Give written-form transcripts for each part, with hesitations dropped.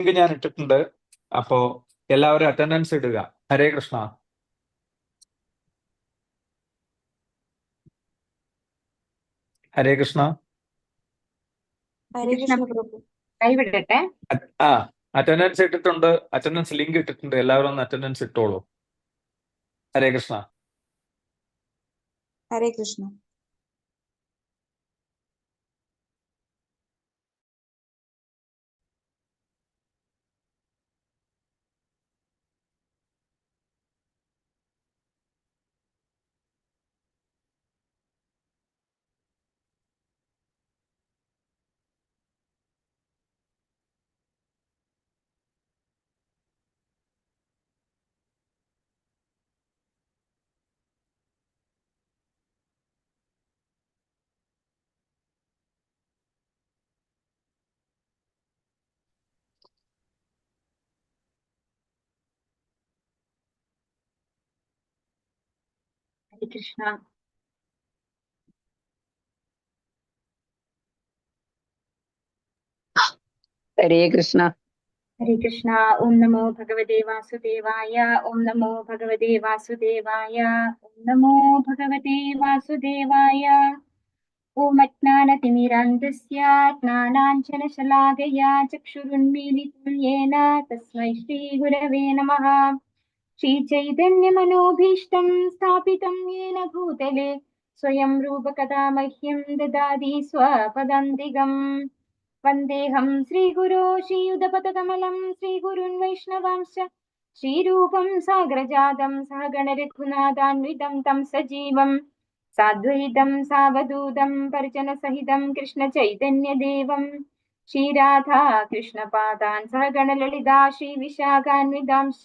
Link ഞാൻ ഇട്ടിട്ടുണ്ട്. അപ്പോ എല്ലാവരും അറ്റൻഡൻസ് ഇടുക. ഹരേ കൃഷ്ണ. ഹരേ കൃഷ്ണ. ഹരേ കൃഷ്ണ പ്രഭു. കൈവിടട്ടെ. അറ്റൻഡൻസ് ഇട്ടിട്ടുണ്ട്. അറ്റൻഡൻസ് ലിങ്ക് ഇട്ടിട്ടുണ്ട്. എല്ലാവരും ഒന്ന് അറ്റൻഡൻസ് ഇട്ടോളൂ. ഹരേ കൃഷ്ണ. ഹരേ കൃഷ്ണ. ഹരേ കൃഷ്ണ. ഹരേ കൃഷ്ണ. ഹരേ കൃഷ്ണ. ഓം നമോ ഭഗവതേ വാസുദേവായ. ഓം നമോ ഭഗവതേ വാസുദേവായ. ഓം നമോ ഭഗവതേ വാസുദേവായ. ഓം അജ്ഞാനതിമിരാന്ധസ്യ ജ്ഞാനാഞ്ജനശലാകയാ ചക്ഷുരുന്മീലിതം യേന തസ്മൈ ശ്രീഗുരവേ നമഃ. ശ്രീചൈതന്യമനോഭീഷ്ടം സ്ഥാപിതം യേന ഭൂതലെ സ്വയം രൂപകഥാ മഹ്യം ദദാതി സ്വപദാന്തികം. വന്ദേഹം ശ്രീഗുരോ ശ്രീയുതപദകമലം ശ്രീഗുരുൻ വൈഷ്ണവാംശ ശ്രീരൂപം സാഗ്രജാതം സഹഗണ രഘുനാഥാന്വിതം തം സജീവം സാദ്വൈതം സാവധൂതം പരിജനസഹിതം കൃഷ്ണ ചൈതന്യദേവം ശ്രീരാധാ കൃഷ്ണപാദാൻ സഹഗണ ലളിതാ ശ്രീവിശാഖാന്വിതാംശ.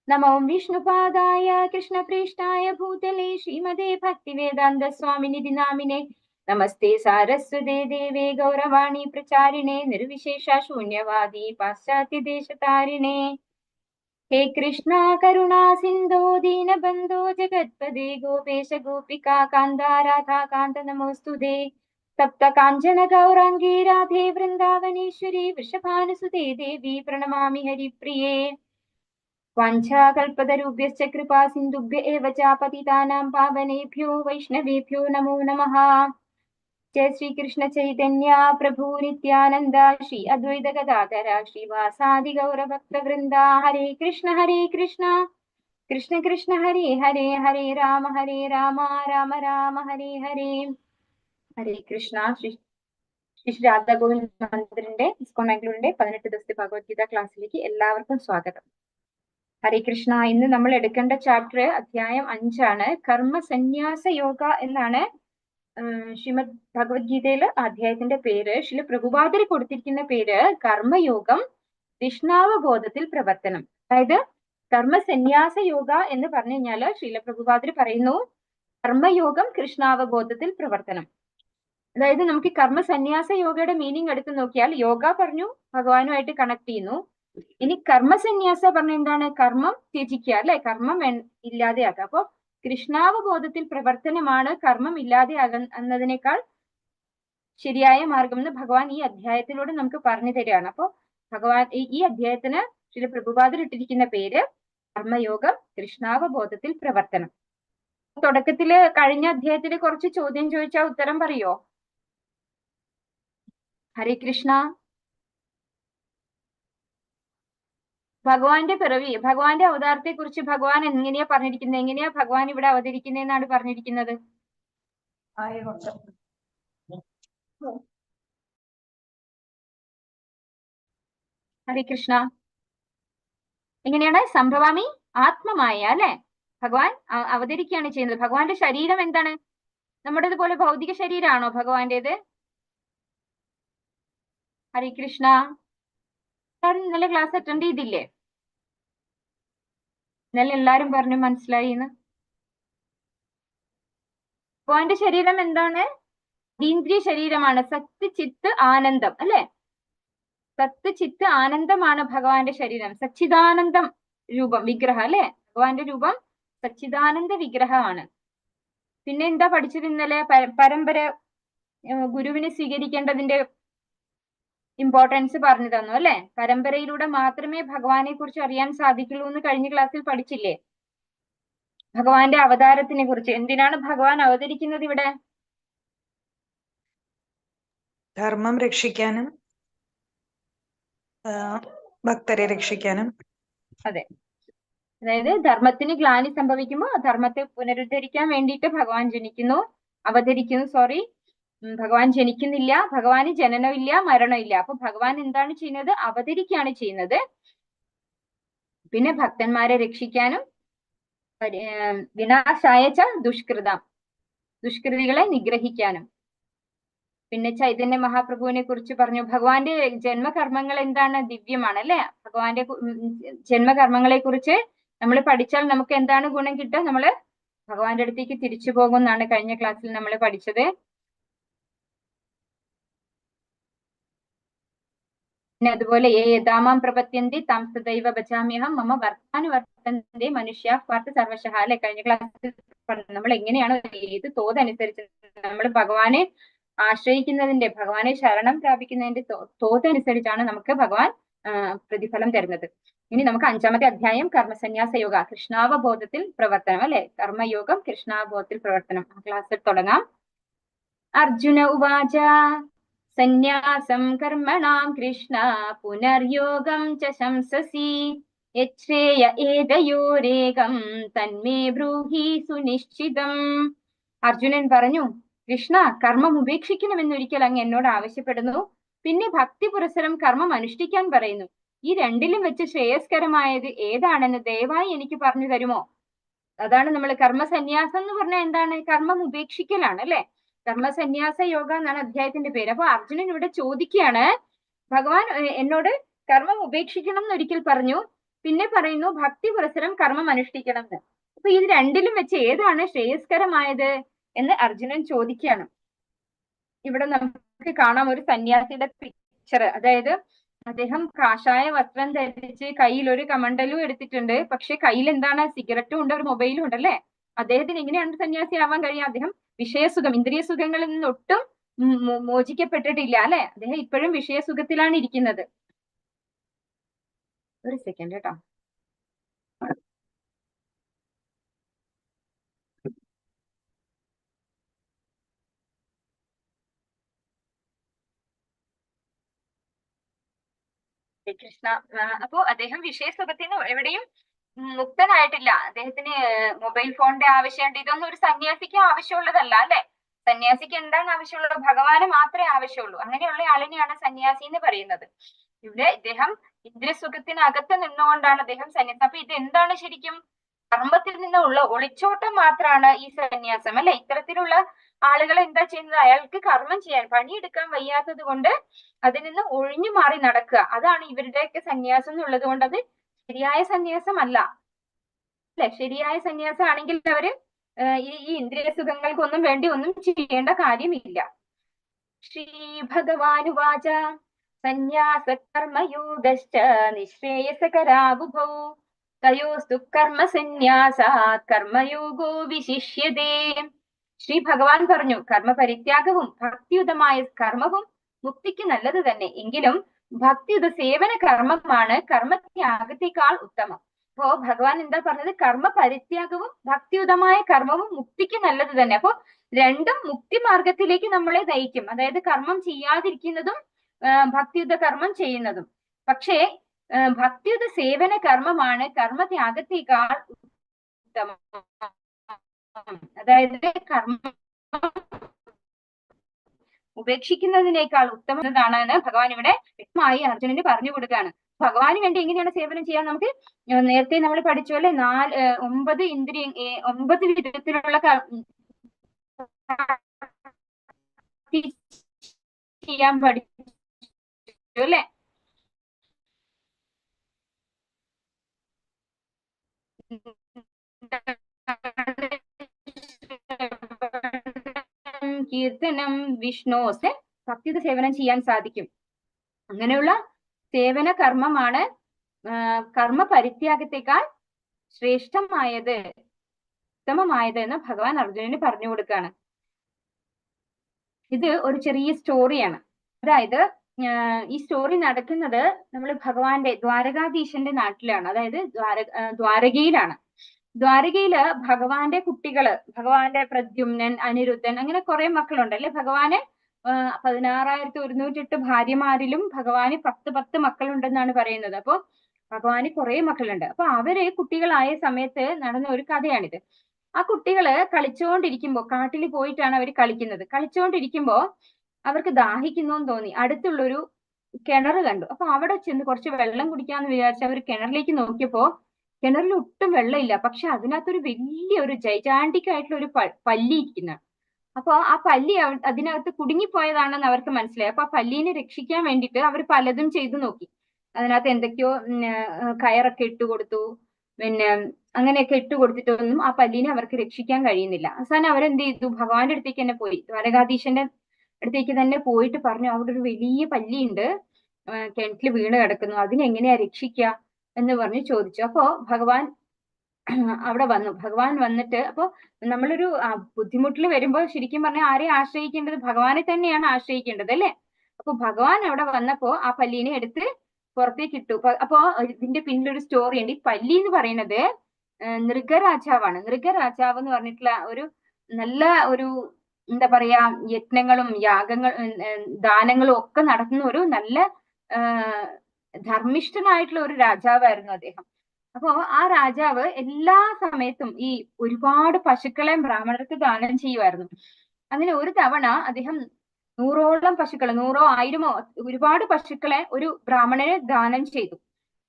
നമോ വിഷ്ണുപാദായ കൃഷ്ണപ്രേഷ്ഠായ ഭൂതലേ ശ്രീമതേ ഭക്തിവേദാന്ത സ്വാമിനിധി നാമിനെ. നമസ്തേ സാരസ്വതേ ദേവേ ഗൗരവാണി പ്രചാരിണേ നിർവിശേഷ ശൂന്യവാദി പാശ്ചാത്യദേശതാരിണേ. ഹേ കൃഷ്ണ കരുണാ സിന്ധോ ദീനബന്ധോ ജഗത്പദേ ഗോപേശ ഗോപികാ കാന്ത രാധാ കാന്ത നമോസ്തുതേ. തപ്ത കാഞ്ചന ഗൗരാംഗീ രാധേ വൃന്ദാവനേശ്വരി വൃഷഭാനുസുതേ ദേവി പ്രണമാമി ഹരിപ്രിയേ. വാഞ്ചാകൽപതരുഭ്യശ്ച കൃപാ സിന്ധുഭ്യ ഏവ ച പതിതാനാം പാവനേഭ്യോ വൈഷ്ണവേഭ്യോ നമോ നമഃ. ജയ ശ്രീകൃഷ്ണ ചൈതന്യ പ്രഭു നിത്യാനന്ദ ശ്രീ അദ്വൈത ഗദാധര ശ്രീവാസാദി ഗൗരഭക്തവൃന്ദ. ഹരേ കൃഷ്ണ കൃഷ്ണ കൃഷ്ണ ഹരേ ഹരേ ഹരേ രാമ രാമ രാമ ഹരേ ഹരേ. ഹരേ കൃഷ്ണ. ശ്രീ രാധാ ഗോവിന്ദ് മന്ദിറിന്റെ ഇസ്കോൺ ബാംഗ്ലൂരിന്റെ 18 ദിവസത്തെ ഭഗവത്ഗീത ക്ലാസ്സിലേക്ക് എല്ലാവർക്കും സ്വാഗതം. ഹരേ കൃഷ്ണ. ഇന്ന് നമ്മൾ എടുക്കേണ്ട ചാപ്റ്റർ അധ്യായം 5 കർമ്മ സന്യാസ യോഗ എന്നാണ് ശ്രീമദ് ഭഗവത്ഗീതയില് അധ്യായത്തിന്റെ പേര്. ശ്രീല പ്രഭുപാദര് കൊടുത്തിരിക്കുന്ന പേര് കർമ്മയോഗം കൃഷ്ണാവബോധത്തിൽ പ്രവർത്തനം. അതായത് കർമ്മ സന്യാസ യോഗ എന്ന് പറഞ്ഞു കഴിഞ്ഞാല് ശ്രീല പ്രഭുപാദര് പറയുന്നു കർമ്മയോഗം കൃഷ്ണാവബോധത്തിൽ പ്രവർത്തനം. അതായത് നമുക്ക് കർമ്മ സന്യാസ യോഗയുടെ മീനിങ് എടുത്ത് നോക്കിയാൽ യോഗ പറഞ്ഞു ഭഗവാനുമായിട്ട് കണക്ട് ചെയ്യുന്നു. ഇനി കർമ്മസന്യാസ പറഞ്ഞ എന്താണ്? കർമ്മം ത്യജിക്കുക അല്ലെ, കർമ്മം ഇല്ലാതെയാക്കുക. അപ്പൊ കൃഷ്ണാവബോധത്തിൽ പ്രവർത്തനമാണ് കർമ്മം ഇല്ലാതെയാകുന്നതിനേക്കാൾ ശരിയായ മാർഗം എന്ന് ഭഗവാൻ ഈ അധ്യായത്തിലൂടെ നമുക്ക് പറഞ്ഞു തരികയാണ്. അപ്പൊ ഭഗവാൻ ഈ അധ്യായത്തിന് ശ്രീ പ്രഭുപാദർ ഇട്ടിരിക്കുന്ന പേര് കർമ്മയോഗം കൃഷ്ണാവബോധത്തിൽ പ്രവർത്തനം. തുടക്കത്തില് കഴിഞ്ഞ അധ്യായത്തില് കുറച്ച് ചോദ്യം ചോദിച്ചാൽ ഉത്തരം പറയോ? ഹരേ കൃഷ്ണ. ഭഗവാന്റെ പിറവി, ഭഗവാന്റെ അവതാരത്തെ കുറിച്ച് ഭഗവാൻ എങ്ങനെയാ പറഞ്ഞിരിക്കുന്നത്? എങ്ങനെയാ ഭഗവാൻ ഇവിടെ അവതരിക്കുന്നതെന്നാണ് പറഞ്ഞിരിക്കുന്നത്? ഹരേ കൃഷ്ണ. എങ്ങനെയാണ്? സംഭവാമി ആത്മമായ അല്ലെ, ഭഗവാൻ അവതരിക്കുകയാണ് ചെയ്യുന്നത്. ഭഗവാന്റെ ശരീരം എന്താണ്? നമ്മുടേത് പോലെ ഭൗതിക ശരീരമാണോ ഭഗവാന്റേത്? ഹരേ കൃഷ്ണ. ഇന്നലെ ക്ലാസ് അറ്റൻഡ് ചെയ്തില്ലേ? ഇന്നലെ എല്ലാരും പറഞ്ഞു മനസ്സിലായിന്ന്. ഭഗവാന്റെ ശരീരം എന്താണ്? അതീന്ദ്രിയ ശരീരമാണ്. സത്ത് ചിത്ത് ആനന്ദം അല്ലെ, സത്ത് ചിത്ത് ആനന്ദമാണ് ഭഗവാന്റെ ശരീരം. സച്ചിദാനന്ദം രൂപം വിഗ്രഹം അല്ലെ, ഭഗവാന്റെ രൂപം സച്ചിദാനന്ദ വിഗ്രഹമാണ്. പിന്നെ എന്താ പഠിച്ചത് ഇന്നലെ? പരമ്പര ഗുരുവിനെ സ്വീകരിക്കേണ്ടതിന്റെ ഇമ്പോർട്ടൻസ് പറഞ്ഞു തന്നു അല്ലെ. പരമ്പരയിലൂടെ മാത്രമേ ഭഗവാനെ കുറിച്ച് അറിയാൻ സാധിക്കുള്ളൂ എന്ന് കഴിഞ്ഞ ക്ലാസ്സിൽ പഠിച്ചില്ലേ. ഭഗവാന്റെ അവതാരത്തിനെ കുറിച്ച്. എന്തിനാണ് ഭഗവാൻ അവതരിക്കുന്നത് ഇവിടെ? ധർമ്മം രക്ഷിക്കാനും ഭക്തരെ രക്ഷിക്കാനും. അതെ, അതായത് ധർമ്മത്തിന് ഗ്ലാനി സംഭവിക്കുമ്പോൾ ധർമ്മത്തെ പുനരുദ്ധരിക്കാൻ വേണ്ടിയിട്ട് ഭഗവാൻ അവതരിക്കുന്നു. ഭഗവാൻ ജനിക്കുന്നില്ല, ഭഗവാന് ജനനമില്ല, മരണമില്ല. അപ്പൊ ഭഗവാൻ എന്താണ് ചെയ്യുന്നത്? അവതരിക്കുകയാണ് ചെയ്യുന്നത്. പിന്നെ ഭക്തന്മാരെ രക്ഷിക്കാനും വിനാശായ ച ദുഷ്കൃതികളെ നിഗ്രഹിക്കാനും. പിന്നെ ചൈതന്യ മഹാപ്രഭുവിനെ കുറിച്ച് പറഞ്ഞു. ഭഗവാന്റെ ജന്മകർമ്മങ്ങൾ എന്താണ്? ദിവ്യമാണ് അല്ലെ. ഭഗവാന്റെ ജന്മകർമ്മങ്ങളെ കുറിച്ച് നമ്മൾ പഠിച്ചാൽ നമുക്ക് എന്താണ് ഗുണം കിട്ടുക? നമ്മള് ഭഗവാന്റെ അടുത്തേക്ക് തിരിച്ചു പോകുമെന്നാണ് കഴിഞ്ഞ ക്ലാസ്സിൽ നമ്മൾ പഠിച്ചത്. പിന്നെ അതുപോലെ യഥാമാം പ്രപത്യന്തി താം സദൈവ ഭജാമ്യഹം മമ വർത്താനുവർത്തന്തി മനുഷ്യ പാർത്ഥ സർവശഃ അല്ലെ. കഴിഞ്ഞ ക്ലാസ്സിൽ നമ്മൾ എങ്ങനെയാണ് ഏത് തോതനുസരിച്ച് നമ്മൾ ഭഗവാനെ ആശ്രയിക്കുന്നതിന്റെ, ഭഗവാനെ ശരണം പ്രാപിക്കുന്നതിന്റെ തോതനുസരിച്ചാണ് നമുക്ക് ഭഗവാൻ പ്രതിഫലം തരുന്നത്. ഇനി നമുക്ക് 5-ാമത്തെ അധ്യായം കർമ്മസന്യാസ യോഗ, കൃഷ്ണാവബോധത്തിൽ പ്രവർത്തനം അല്ലെ. കർമ്മയോഗം, കൃഷ്ണാവബോധത്തിൽ പ്രവർത്തനം. ആ ക്ലാസ്സിൽ തുടങ്ങാം. അർജുന ഉവാച സന്യാസം കർമ്മണാം കൃഷ്ണ പുനർയോഗം ച ശംസസി യച്ഛ്രേയ ഏതയോരേകം തന്മേ ബ്രൂഹി സുനിശ്ചിതം. അർജുനൻ പറഞ്ഞു, കൃഷ്ണ, കർമ്മം ഉപേക്ഷിക്കണമെന്നൊരിക്കൽ അങ്ങ് എന്നോട് ആവശ്യപ്പെടുന്നു. പിന്നെ ഭക്തി പുരസരം കർമ്മം അനുഷ്ഠിക്കാൻ പറയുന്നു. ഈ രണ്ടിലും വെച്ച് ശ്രേയസ്കരമായത് ഏതാണെന്ന് ദയവായി എനിക്ക് പറഞ്ഞു തരുമോ? അതാണ് നമ്മൾ കർമ്മസന്യാസം എന്ന് പറഞ്ഞാൽ എന്താണ്? കർമ്മം ഉപേക്ഷിക്കലാണ് അല്ലെ. കർമ്മസന്യാസ യോഗ എന്നാണ് അധ്യായത്തിന്റെ പേര്. അപ്പൊ അർജുനൻ ഇവിടെ ചോദിക്കുകയാണ്, ഭഗവാൻ എന്നോട് കർമ്മം ഉപേക്ഷിക്കണം എന്നൊരിക്കൽ പറഞ്ഞു, പിന്നെ പറയുന്നു ഭക്തി പുരസരം കർമ്മം അനുഷ്ഠിക്കണം എന്ന്. അപ്പൊ ഇത് രണ്ടിലും വെച്ച് ഏതാണ് ശ്രേയസ്കരമായത് എന്ന് അർജുനൻ ചോദിക്കുകയാണ്. ഇവിടെ നമുക്ക് കാണാം ഒരു സന്യാസിയുടെ പിക്ചർ. അതായത് അദ്ദേഹം കാഷായ വസ്ത്രം ധരിച്ച് കയ്യിൽ ഒരു കമണ്ടലും എടുത്തിട്ടുണ്ട്. പക്ഷെ കയ്യിൽ എന്താണ്? സിഗരറ്റും ഉണ്ട്, ഒരു മൊബൈലും ഉണ്ട് അല്ലെ. അദ്ദേഹത്തിന് എങ്ങനെയാണ് സന്യാസി ആവാൻ കഴിയും? അദ്ദേഹം വിഷയസുഖം, ഇന്ദ്രിയ സുഖങ്ങളിൽ നിന്ന് ഒട്ടും മോചിക്കപ്പെട്ടിട്ടില്ല അല്ലെ. അദ്ദേഹം ഇപ്പോഴും വിഷയസുഖത്തിലാണ് ഇരിക്കുന്നത്. ഒരു സെക്കൻഡ് കേട്ടോ. കൃഷ്ണ. അപ്പോ അദ്ദേഹം വിഷയസുഖത്തിന് എവിടെയും മുക്തനായിട്ടില്ല. അദ്ദേഹത്തിന് മൊബൈൽ ഫോണിന്റെ ആവശ്യമുണ്ട്. ഇതൊന്നും ഒരു സന്യാസിക്ക് ആവശ്യമുള്ളതല്ല അല്ലെ. സന്യാസിക്ക് എന്താണ് ആവശ്യമുള്ളത്? ഭഗവാന് മാത്രമേ ആവശ്യമുള്ളൂ. അങ്ങനെയുള്ള ആളിനെയാണ് സന്യാസി എന്ന് പറയുന്നത്. ഇവിടെ ഇദ്ദേഹം ഇന്ദ്രിയസുഖത്തിനകത്ത് നിന്നുകൊണ്ടാണ് അദ്ദേഹം സന്യാസം. അപ്പൊ ഇത് എന്താണ് ശരിക്കും? കർമ്മത്തിൽ നിന്നുള്ള ഒളിച്ചോട്ടം മാത്രമാണ് ഈ സന്യാസം അല്ലെ. ഇത്തരത്തിലുള്ള ആളുകൾ എന്താ ചെയ്യുന്നത്? അയാൾക്ക് കർമ്മം ചെയ്യാൻ, പണിയെടുക്കാൻ വയ്യാത്തത് കൊണ്ട് അതിൽ നിന്ന് ഒഴിഞ്ഞു മാറി നടക്കുക. അതാണ് ഇവരുടെയൊക്കെ സന്യാസം എന്നുള്ളത് കൊണ്ട് അത് ശരിയായ സന്യാസം അല്ല അല്ലെ. ശരിയായ സന്യാസം ആണെങ്കിൽ അവര് ഈ ഇന്ദ്രിയ സുഖങ്ങൾക്കൊന്നും വേണ്ടി ഒന്നും ചെയ്യേണ്ട കാര്യമില്ല. ശ്രീ ഭഗവാനുവാച സന്യാസ കർമ്മയോഗശ്ച നിശ്രേയസകരാവുഭൗ തയോസ്തു കർമ്മ സന്യാസാത് കർമ്മയോഗോ വിശിഷ്യതേ. ശ്രീ ഭഗവാൻ പറഞ്ഞു, കർമ്മപരിത്യാഗവും ഭക്തിയുതമായ കർമ്മവും മുക്തിക്ക് നല്ലത് തന്നെ. എങ്കിലും ഭക്തിയുത സേവന കർമ്മമാണ് കർമ്മത്യാഗത്തെക്കാൾ ഉത്തമം. അപ്പോ ഭഗവാൻ എന്താ പറഞ്ഞത്? കർമ്മ പരിത്യാഗവും ഭക്തിയുതമായ കർമ്മവും മുക്തിക്ക് നല്ലത് തന്നെ. അപ്പോ രണ്ടും മുക്തി മാർഗത്തിലേക്ക് നമ്മളെ നയിക്കും. അതായത് കർമ്മം ചെയ്യാതിരിക്കുന്നതും ഭക്തിയുത കർമ്മം ചെയ്യുന്നതും. പക്ഷേ ഭക്തിയുത സേവന കർമ്മമാണ് കർമ്മത്യാഗത്തെക്കാൾ ഉത്തമം. അതായത് കർമ്മം ഉപേക്ഷിക്കുന്നതിനേക്കാൾ ഉത്തമതാണെന്ന് ഭഗവാൻ ഇവിടെ വ്യക്തമായി അർജുനന് പറഞ്ഞു കൊടുക്കുകയാണ്. ഭഗവാന് വേണ്ടി എങ്ങനെയാണ് സേവനം ചെയ്യാൻ? നമുക്ക് നേരത്തെ നമ്മൾ പഠിച്ചു അല്ലെ. 9 വിധത്തിലുള്ള ചെയ്യാൻ പഠിച്ചു അല്ലെ. കീർത്തനം, വിഷ്ണോസ് ഭക്തിയുത സേവനം ചെയ്യാൻ സാധിക്കും. അങ്ങനെയുള്ള സേവന കർമ്മമാണ് കർമ്മ പരിത്യാഗത്തെക്കാൾ ശ്രേഷ്ഠമായത്, ഉത്തമമായത് എന്ന് ഭഗവാൻ അർജുനന് പറഞ്ഞു കൊടുക്കുകയാണ്. ഇത് ഒരു ചെറിയ സ്റ്റോറിയാണ്. അതായത് ഈ സ്റ്റോറി നടക്കുന്നത് നമ്മൾ ഭഗവാന്റെ ദ്വാരകാധീശന്റെ നാട്ടിലാണ്, അതായത് ദ്വാരകയിലാണ്. ദ്വാരകയില് ഭഗവാന്റെ കുട്ടികള്, ഭഗവാന്റെ പ്രദ്യുമ്നൻ, അനിരുദ്ധൻ, അങ്ങനെ കുറെ മക്കളുണ്ട് അല്ലെ. ഭഗവാന് 16,108 ഭാര്യമാരിലും ഭഗവാന് 10 മക്കളുണ്ടെന്നാണ് പറയുന്നത്. അപ്പൊ ഭഗവാന് കുറെ മക്കളുണ്ട്. അപ്പൊ അവര് കുട്ടികളായ സമയത്ത് നടന്ന ഒരു കഥയാണിത്. ആ കുട്ടികള് കളിച്ചുകൊണ്ടിരിക്കുമ്പോ, കാട്ടിൽ പോയിട്ടാണ് അവർ കളിക്കുന്നത്. കളിച്ചുകൊണ്ടിരിക്കുമ്പോ അവർക്ക് ദാഹിക്കുന്നു തോന്നി. അടുത്തുള്ളൊരു കിണർ കണ്ടു. അപ്പൊ അവിടെ ചെന്ന് കുറച്ച് വെള്ളം കുടിക്കാന്ന് വിചാരിച്ച് അവർ കിണറിലേക്ക് നോക്കിയപ്പോ കിണറിൽ ഒട്ടും വെള്ളമില്ല. പക്ഷെ അതിനകത്തൊരു വലിയൊരു ജൈജാന്റിക് ആയിട്ടുള്ള ഒരു പല്ലി ഇരിക്കുന്ന. അപ്പൊ ആ പല്ലി അതിനകത്ത് കുടുങ്ങിപ്പോയതാണെന്ന് അവർക്ക് മനസ്സിലായി. അപ്പൊ ആ പല്ലീനെ രക്ഷിക്കാൻ വേണ്ടിയിട്ട് അവർ പലതും ചെയ്തു നോക്കി. അതിനകത്ത് എന്തൊക്കെയോ കയറൊക്കെ ഇട്ടുകൊടുത്തു, പിന്നെ അങ്ങനെയൊക്കെ ഇട്ടുകൊടുത്തിട്ടൊന്നും ആ പല്ലീനെ അവർക്ക് രക്ഷിക്കാൻ കഴിയുന്നില്ല. അവസാനം അവരെന്ത് ചെയ്തു, ഭഗവാന്റെ അടുത്തേക്ക് തന്നെ പോയി, ദ്വാരകാധീശന്റെ അടുത്തേക്ക് തന്നെ പോയിട്ട് പറഞ്ഞു, അവിടെ ഒരു വലിയ പല്ലിയുണ്ട്, കിണറ്റിൽ വീണ് കിടക്കുന്നു, അതിനെങ്ങനെയാ രക്ഷിക്കുക എന്ന് പറഞ്ഞ് ചോദിച്ചു. അപ്പോ ഭഗവാൻ അവിടെ വന്നു. ഭഗവാൻ വന്നിട്ട്, അപ്പൊ നമ്മളൊരു ബുദ്ധിമുട്ടിൽ വരുമ്പോ ശരിക്കും പറഞ്ഞാൽ ആരെ ആശ്രയിക്കേണ്ടത്? ഭഗവാനെ തന്നെയാണ് ആശ്രയിക്കേണ്ടത് അല്ലെ. അപ്പൊ ഭഗവാൻ അവിടെ വന്നപ്പോ ആ പല്ലീനെ എടുത്ത് പുറത്തേക്ക് ഇട്ടു. അപ്പോ ഇതിന്റെ പിന്നിലൊരു സ്റ്റോറി ഉണ്ട്. ഈ പല്ലി എന്ന് പറയുന്നത് നൃഗരാജാവാണ്. നൃഗരാജാവ് എന്ന് പറഞ്ഞിട്ടുള്ള ഒരു നല്ല ഒരു എന്താ പറയാ, യജ്ഞങ്ങളും ദാനങ്ങളും ഒക്കെ നടത്തുന്ന ഒരു നല്ല ധർമ്മിഷ്ഠനായിട്ടുള്ള ഒരു രാജാവായിരുന്നു അദ്ദേഹം. അപ്പോ ആ രാജാവ് എല്ലാ സമയത്തും ഈ ഒരുപാട് പശുക്കളെ ബ്രാഹ്മണർക്ക് ദാനം ചെയ്യുമായിരുന്നു. അങ്ങനെ ഒരു തവണ അദ്ദേഹം 100ഓളം പശുക്കളെ, 100ഓ 1000ഓ ഒരുപാട് പശുക്കളെ ഒരു ബ്രാഹ്മണന് ദാനം ചെയ്തു.